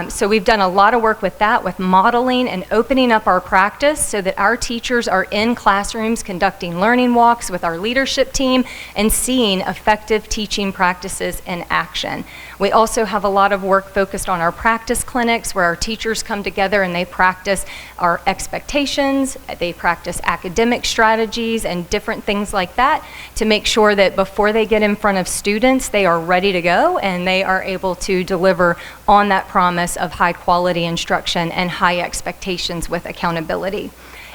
So we've done a lot of work with that, with modeling and opening up our practice so that our teachers are in classrooms conducting learning walks with our leadership team and seeing effective teaching practices in action. We also have a lot of work focused on our practice clinics, where our teachers come together and they practice our expectations, they practice academic strategies and different things like that to make sure that before they get in front of students, they are ready to go and they are able to deliver on that promise of high quality instruction and high expectations with accountability.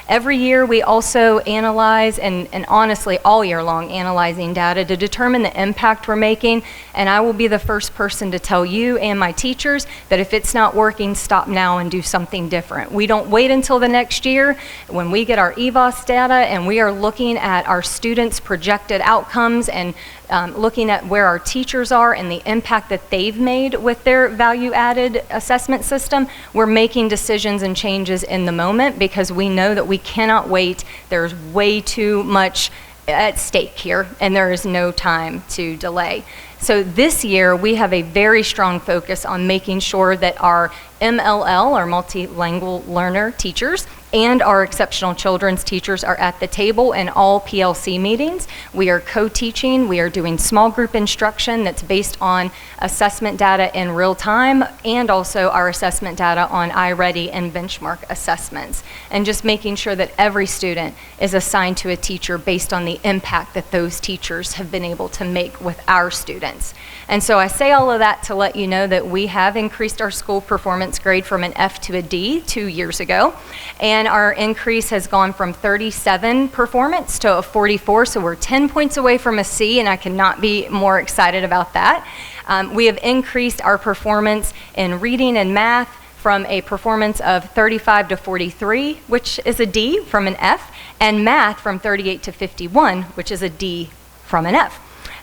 Every year we also analyze, and honestly all year long analyzing data to determine the impact we're making, and I will be the first person to tell you and my teachers that if it's not working, stop now and do something different. We don't wait until the next year. When we get our EVOS data and we are looking at our students' projected outcomes and looking at where our teachers are and the impact that they've made with their value-added assessment system, we're making decisions and changes in the moment because we know that we cannot wait. There's way too much at stake here, and there is no time to delay. So this year, we have a very strong focus on making sure that our MLL, our multilingual learner teachers, and our exceptional children's teachers are at the table in all PLC meetings. We are co-teaching, we are doing small group instruction that's based on assessment data in real time, and also our assessment data on iReady and benchmark assessments. And just making sure that every student is assigned to a teacher based on the impact that those teachers have been able to make with our students. And so I say all of that to let you know that we have increased our school performance grade from an F to a D 2 years ago. And our increase has gone from 37 performance to a 44, so we're 10 points away from a C, and I cannot be more excited about that. We have increased our performance in reading and math from a performance of 35 to 43, which is a D from an F, and math from 38 to 51, which is a D from an F.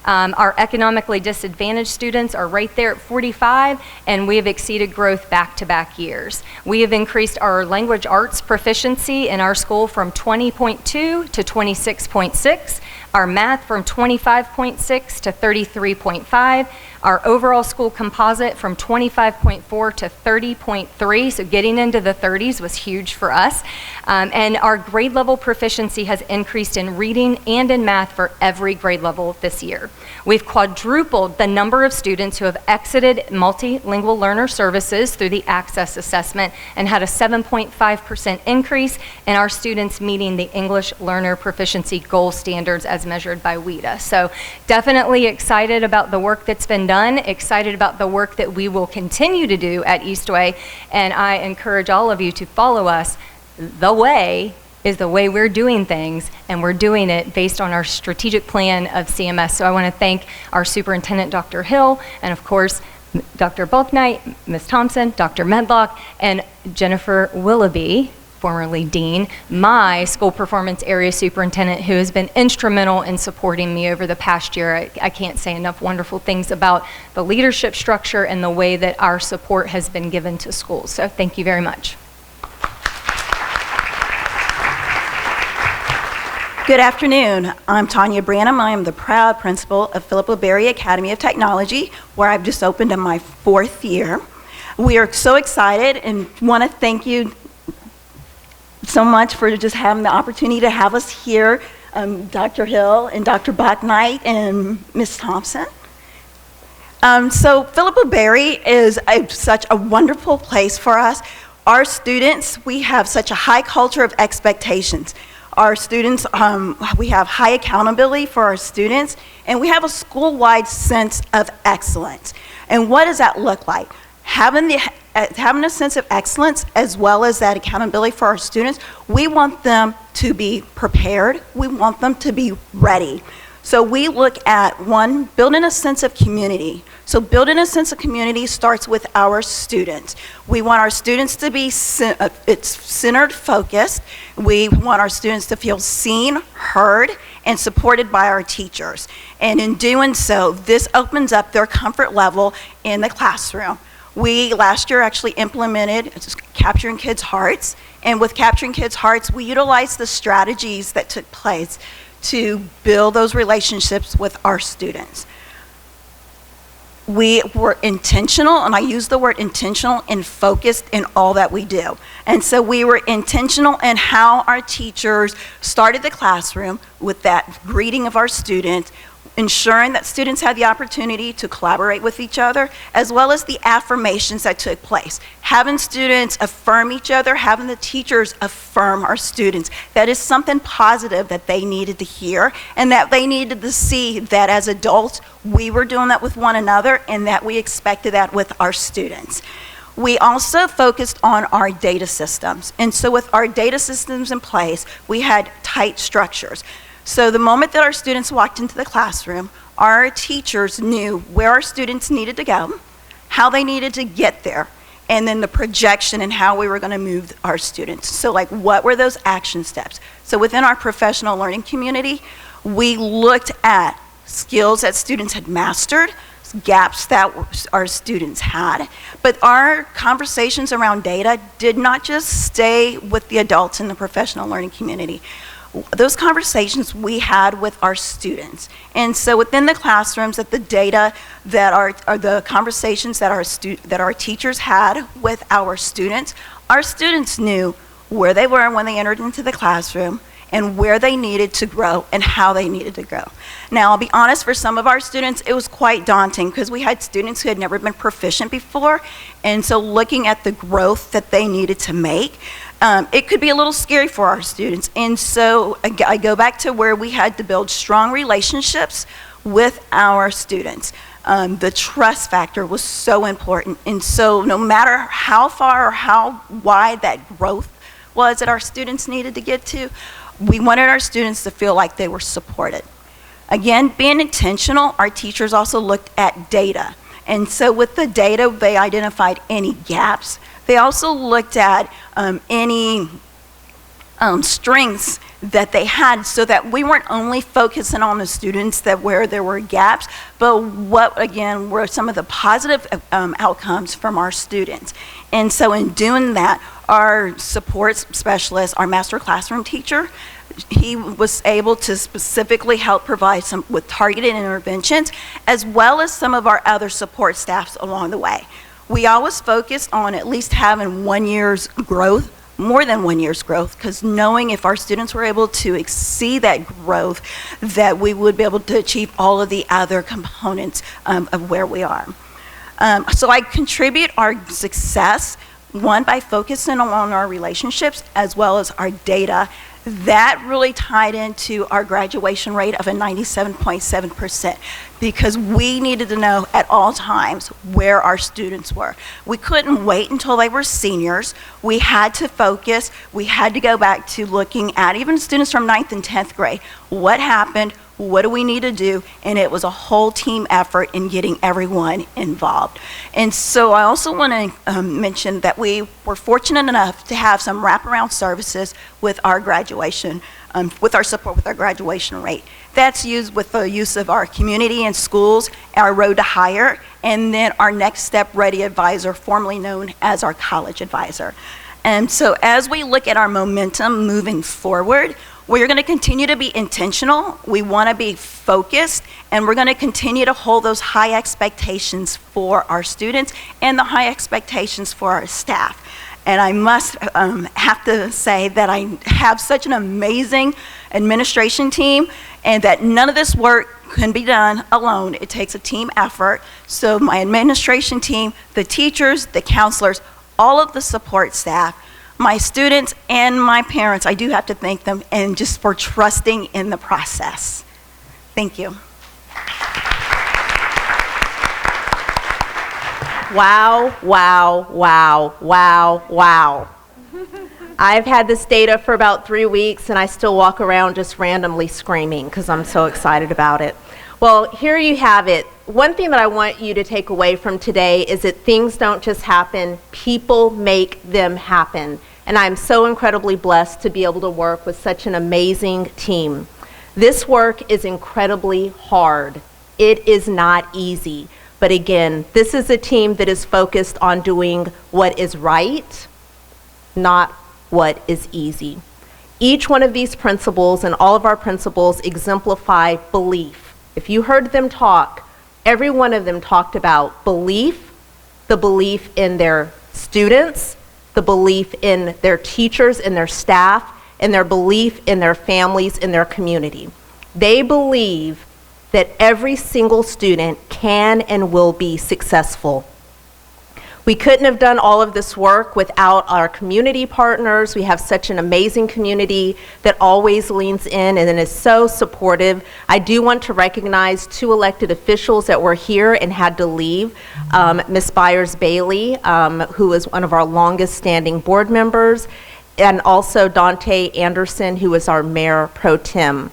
Our economically disadvantaged students are right there at 45, and we have exceeded growth back-to-back years. We have increased our language arts proficiency in our school from 20.2 to 26.6, our math from 25.6 to 33.5, our overall school composite from 25.4 to 30.3, so getting into the 30s was huge for us. And our grade level proficiency has increased in reading and in math for every grade level this year. We've quadrupled the number of students who have exited multilingual learner services through the Access Assessment and had a 7.5% increase in our students meeting the English learner proficiency goal standards as measured by WIDA. So definitely excited about the work that's been done, excited about the work that we will continue to do at Eastway, and I encourage all of you to follow us. The way is the way we're doing things, and we're doing it based on our strategic plan of CMS. So I want to thank our superintendent, Dr. Hill, and of course, Dr. Balknight, Ms. Thompson, Dr. Medlock, and Jennifer Willoughby, formerly Dean, my school performance area superintendent, who has been instrumental in supporting me over the past year. I can't say enough wonderful things about the leadership structure and the way that our support has been given to schools. So thank you very much. Good afternoon. I'm Tanya Branham. I am the proud principal of Philippa Berry Academy of Technology, where I've just opened in my 4th year. We are so excited and want to thank you so much for just having the opportunity to have us here, Dr. Hill and Dr. Balknight and Ms. Thompson. So Philippa Berry is such a wonderful place for us. Our students, we have such a high culture of expectations. Our students, we have high accountability for our students, and we have a school-wide sense of excellence. And what does that look like? Having a sense of excellence as well as that accountability for our students, we want them to be prepared. We want them to be ready. So we look at, one, building a sense of community. So building a sense of community starts with our students. We want our students to be centered, focused. We want our students to feel seen, heard, and supported by our teachers. And in doing so, this opens up their comfort level in the classroom. We last year actually implemented Capturing Kids' Hearts, and with Capturing Kids' Hearts, we utilized the strategies that took place to build those relationships with our students. We were intentional, and I use the word intentional, and focused in all that we do. And so we were intentional in how our teachers started the classroom with that greeting of our students, ensuring that students had the opportunity to collaborate with each other, as well as the affirmations that took place. Having students affirm each other, having the teachers affirm our students. That is something positive that they needed to hear, and that they needed to see that as adults, we were doing that with one another, and that we expected that with our students. We also focused on our data systems. And so with our data systems in place, we had tight structures. So the moment that our students walked into the classroom, our teachers knew where our students needed to go, how they needed to get there, and then the projection and how we were going to move our students. So like, what were those action steps? So within our professional learning community, we looked at skills that students had mastered, gaps that our students had, but our conversations around data did not just stay with the adults in the professional learning community. Those conversations we had with our students. And so within the classrooms, that the data that are the conversations that our teachers had with our students knew where they were when they entered into the classroom, and where they needed to grow and how they needed to grow. Now, I'll be honest, for some of our students, it was quite daunting because we had students who had never been proficient before, and so looking at the growth that they needed to make, it could be a little scary for our students. And so I go back to where we had to build strong relationships with our students. The trust factor was so important, and so no matter how far or how wide that growth was that our students needed to get to, we wanted our students to feel like they were supported. Again, being intentional, our teachers also looked at data. And so with the data, they identified any gaps They also looked at any strengths that they had, so that we weren't only focusing on the students that where there were gaps, but what again were some of the positive outcomes from our students. And so in doing that, our support specialist, our master classroom teacher, he was able to specifically help provide some with targeted interventions, as well as some of our other support staffs along the way. We always focused on at least having 1 year's growth, more than 1 year's growth, because knowing if our students were able to exceed that growth, that we would be able to achieve all of the other components of where we are. So I contribute our success, one, by focusing on our relationships as well as our data. That really tied into our graduation rate of a 97.7%, because we needed to know at all times where our students were. We couldn't wait until they were seniors. We had to focus. We had to go back to looking at even students from 9th and 10th grade. What happened? What do we need to do? And it was a whole team effort in getting everyone involved. And so I also want to mention that we were fortunate enough to have some wraparound services with our graduation, with our support with our graduation rate. That's used with the use of our community and schools, our Road to Hire, and then our Next Step Ready advisor, formerly known as our college advisor. And so as we look at our momentum moving forward, we're going to continue to be intentional. We want to be focused, and we're going to continue to hold those high expectations for our students and the high expectations for our staff. And I must have to say that I have such an amazing administration team, and that none of this work can be done alone. It takes a team effort. So my administration team, the teachers, the counselors, all of the support staff, my students and my parents, I do have to thank them, and just for trusting in the process. Thank you. Wow, wow, wow, wow, wow. I've had this data for about 3 weeks, and I still walk around just randomly screaming because I'm so excited about it. Well, here you have it. One thing that I want you to take away from today is that things don't just happen, people make them happen. And I'm so incredibly blessed to be able to work with such an amazing team. This work is incredibly hard. It is not easy. But again, this is a team that is focused on doing what is right, not what is easy. Each one of these principles and all of our principles exemplify belief. If you heard them talk, every one of them talked about belief, the belief in their students, the belief in their teachers and their staff, and their belief in their families and their community. They believe that every single student can and will be successful. We couldn't have done all of this work without our community partners. We have such an amazing community that always leans in and is so supportive. I do want to recognize 2 elected officials that were here and had to leave. Ms. Byers-Bailey, who is one of our longest standing board members, and also Dante Anderson, who is our mayor pro tem.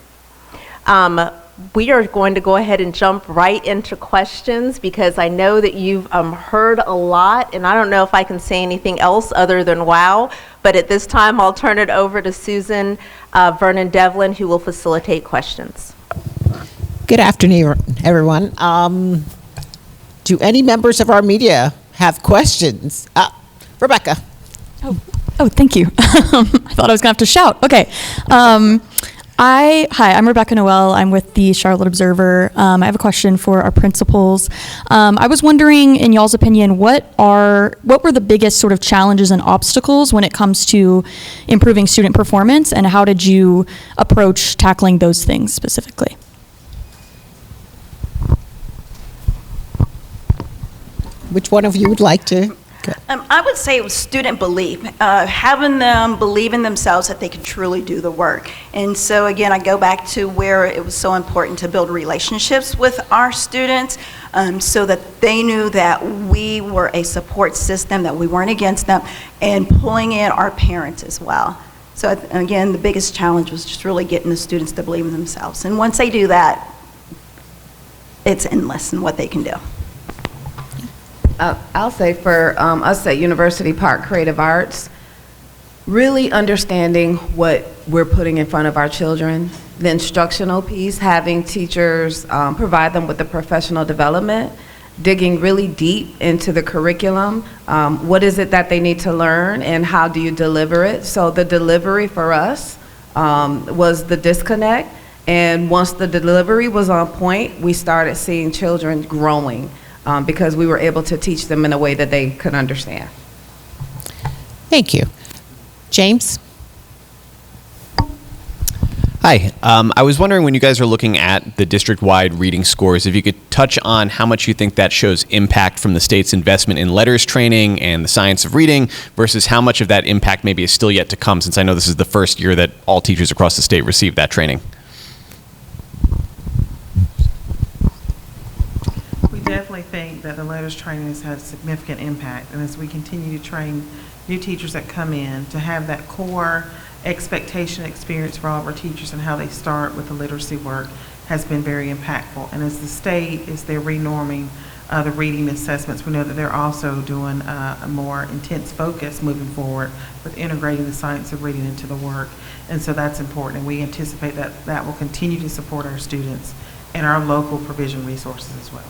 We are going to go ahead and jump right into questions, because I know that you've heard a lot, and I don't know if I can say anything else other than wow, but at this time I'll turn it over to Susan Vernon Devlin, who will facilitate questions. Good afternoon, everyone. Do any members of our media have questions? Rebecca. Oh, thank you. I thought I was going to have to shout. Okay. Hi, I'm Rebecca Noel. I'm with the Charlotte Observer. I have a question for our principals. I was wondering, in y'all's opinion, what were the biggest sort of challenges and obstacles when it comes to improving student performance, and how did you approach tackling those things specifically? Which one of you would like to? I would say it was student belief, having them believe in themselves that they can truly do the work. And so again, I go back to where it was so important to build relationships with our students, so that they knew that we were a support system, that we weren't against them, and pulling in our parents as well. So again, the biggest challenge was just really getting the students to believe in themselves. And once they do that, it's endless in what they can do. I'll say for us at University Park Creative Arts, really understanding what we're putting in front of our children, the instructional piece, having teachers provide them with the professional development, digging really deep into the curriculum. What is it that they need to learn and how do you deliver it? So the delivery for us was the disconnect. And once the delivery was on point, we started seeing children growing because we were able to teach them in a way that they could understand. Thank you. James? Hi. I was wondering, when you guys are looking at the district-wide reading scores, if you could touch on how much you think that shows impact from the state's investment in letters training and the science of reading versus how much of that impact maybe is still yet to come, since I know this is the first year that all teachers across the state receive that training. We definitely think that the letters training has had a significant impact, and as we continue to train new teachers that come in, to have that core expectation experience for all of our teachers and how they start with the literacy work has been very impactful. And as the state is they're renorming the reading assessments, we know that they're also doing a more intense focus moving forward with integrating the science of reading into the work. And so that's important, and we anticipate that that will continue to support our students and our local provision resources as well.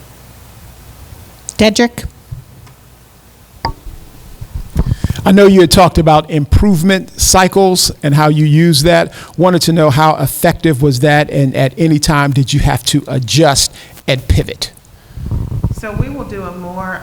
Dedrick? I know you had talked about improvement cycles and how you use that. Wanted to know how effective was that, and at any time did you have to adjust and pivot? So we will do a more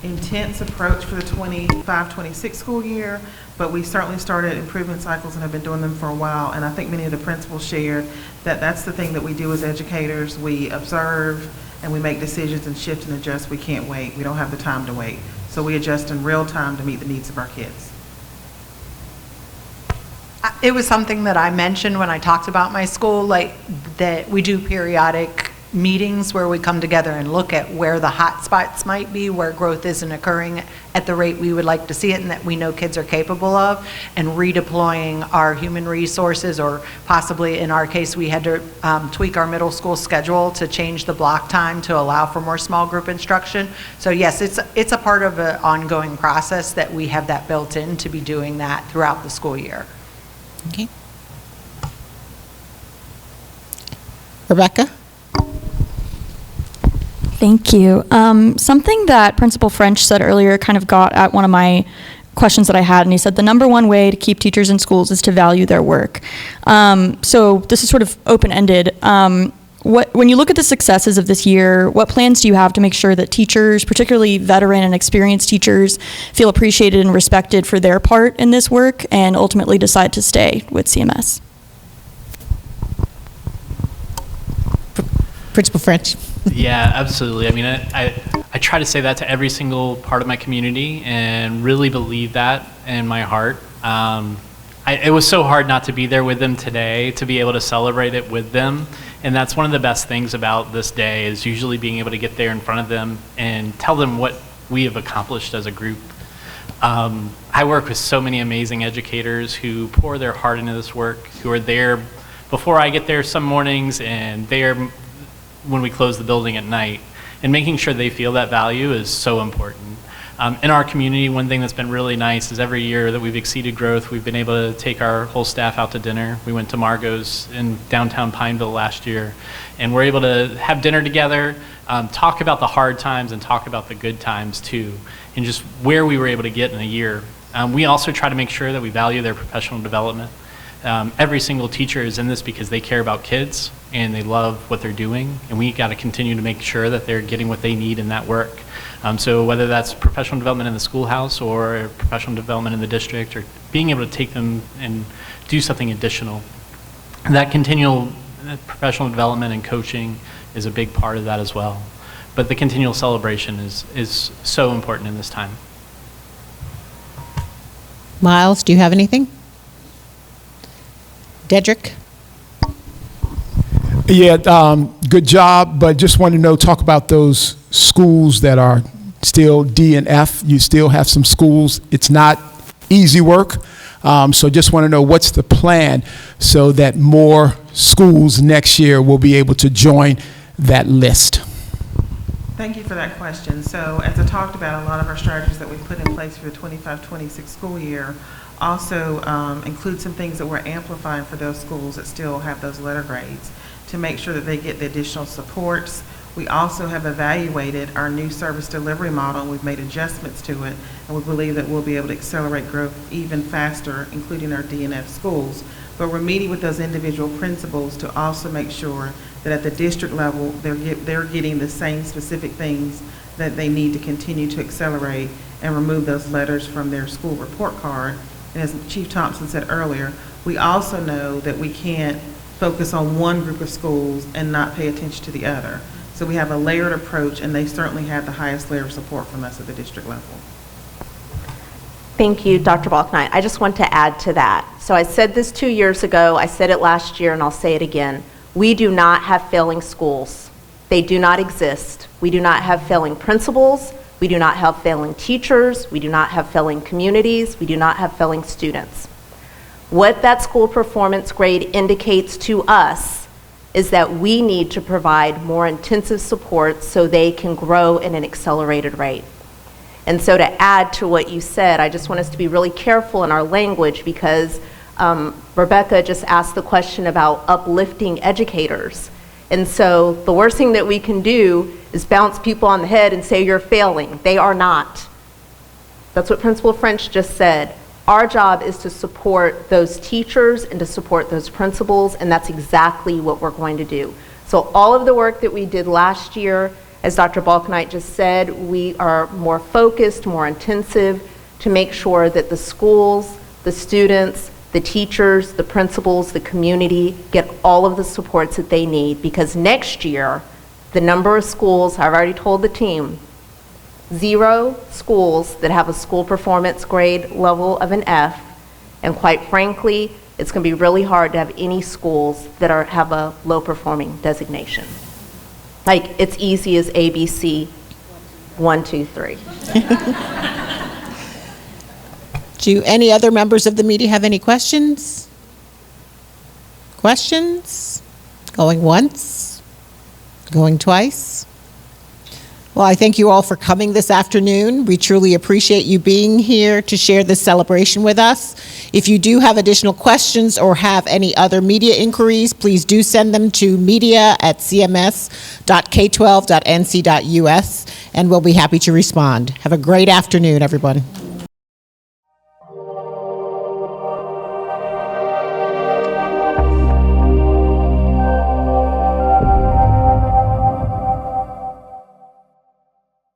intense approach for the 25-26 school year, but we certainly started improvement cycles and have been doing them for a while. And I think many of the principals shared that that's the thing that we do as educators. We observe and we make decisions and shift and adjust. We can't wait. We don't have the time to wait. So we adjust in real time to meet the needs of our kids. It was something that I mentioned when I talked about my school, like that we do periodic meetings where we come together and look at where the hot spots might be, where growth isn't occurring at the rate we would like to see it and that we know kids are capable of, and redeploying our human resources, or possibly in our case we had to tweak our middle school schedule to change the block time to allow for more small group instruction. So yes, it's a part of an ongoing process that we have that built in to be doing that throughout the school year. Okay. Rebecca? Thank you. Something that Principal French said earlier kind of got at one of my questions that I had, and he said the number one way to keep teachers in schools is to value their work. So this is sort of open-ended. When you look at the successes of this year, what plans do you have to make sure that teachers, particularly veteran and experienced teachers, feel appreciated and respected for their part in this work and ultimately decide to stay with CMS? Principal French? Yeah, absolutely. I mean, I try to say that to every single part of my community and really believe that in my heart. It was so hard not to be there with them today, to be able to celebrate it with them. And that's one of the best things about this day, is usually being able to get there in front of them and tell them what we have accomplished as a group. I work with so many amazing educators who pour their heart into this work, who are there before I get there some mornings and there when we close the building at night. And making sure they feel that value is so important. In our community, one thing that's been really nice is every year that we've exceeded growth, we've been able to take our whole staff out to dinner. We went to Margot's in downtown Pineville last year, and we're able to have dinner together, talk about the hard times and talk about the good times too, and just where we were able to get in a year. We also try to make sure that we value their professional development. Every single teacher is in this because they care about kids and they love what they're doing, and we got to continue to make sure that they're getting what they need in that work. So whether that's professional development in the schoolhouse or professional development in the district, or being able to take them and do something additional, that continual professional development and coaching is a big part of that as well. But the continual celebration is so important in this time. Miles, do you have anything? Dedrick? Yeah, good job, but just want to know, talk about those schools that are still D and F. You still have some schools. It's not easy work, so just want to know what's the plan so that more schools next year will be able to join that list. Thank you for that question. So as I talked about, a lot of our strategies that we put in place for the 25-26 school year also include some things that we're amplifying for those schools that still have those letter grades to make sure that they get the additional supports. We also have evaluated our new service delivery model. We've made adjustments to it, and we believe that we'll be able to accelerate growth even faster, including our DNF schools. But we're meeting with those individual principals to also make sure that at the district level, they're getting the same specific things that they need to continue to accelerate and remove those letters from their school report card. And as Chief Thompson said earlier, we also know that we can't focus on one group of schools and not pay attention to the other. So we have a layered approach, and they certainly have the highest layer of support from us at the district level. Thank you, Dr. Balknight. I just want to add to that. So I said this 2 years ago, I said it last year, and I'll say it again. We do not have failing schools. They do not exist. We do not have failing principals. We do not have failing teachers. We do not have failing communities. We do not have failing students. What that school performance grade indicates to us is that we need to provide more intensive support so they can grow at an accelerated rate. And so to add to what you said, I just want us to be really careful in our language because Rebecca just asked the question about uplifting educators. And so the worst thing that we can do is bounce people on the head and say you're failing. They are not. That's what Principal French just said. Our job is to support those teachers and to support those principals, and that's exactly what we're going to do. So all of the work that we did last year, as Dr. Balknight just said, we are more focused, more intensive to make sure that the schools, the students, the teachers, the principals, the community get all of the supports that they need, because next year, the number of schools, I've already told the team, 0 schools that have a school performance grade level of an F, and quite frankly, it's going to be really hard to have any schools that have a low performing designation. Like, it's easy as ABC, 1, 2, 3. Do any other members of the media have any questions? Questions? Going once? Going twice? Well, I thank you all for coming this afternoon. We truly appreciate you being here to share this celebration with us. If you do have additional questions or have any other media inquiries, please do send them to media@cms.k12.nc.us, and we'll be happy to respond. Have a great afternoon, everyone.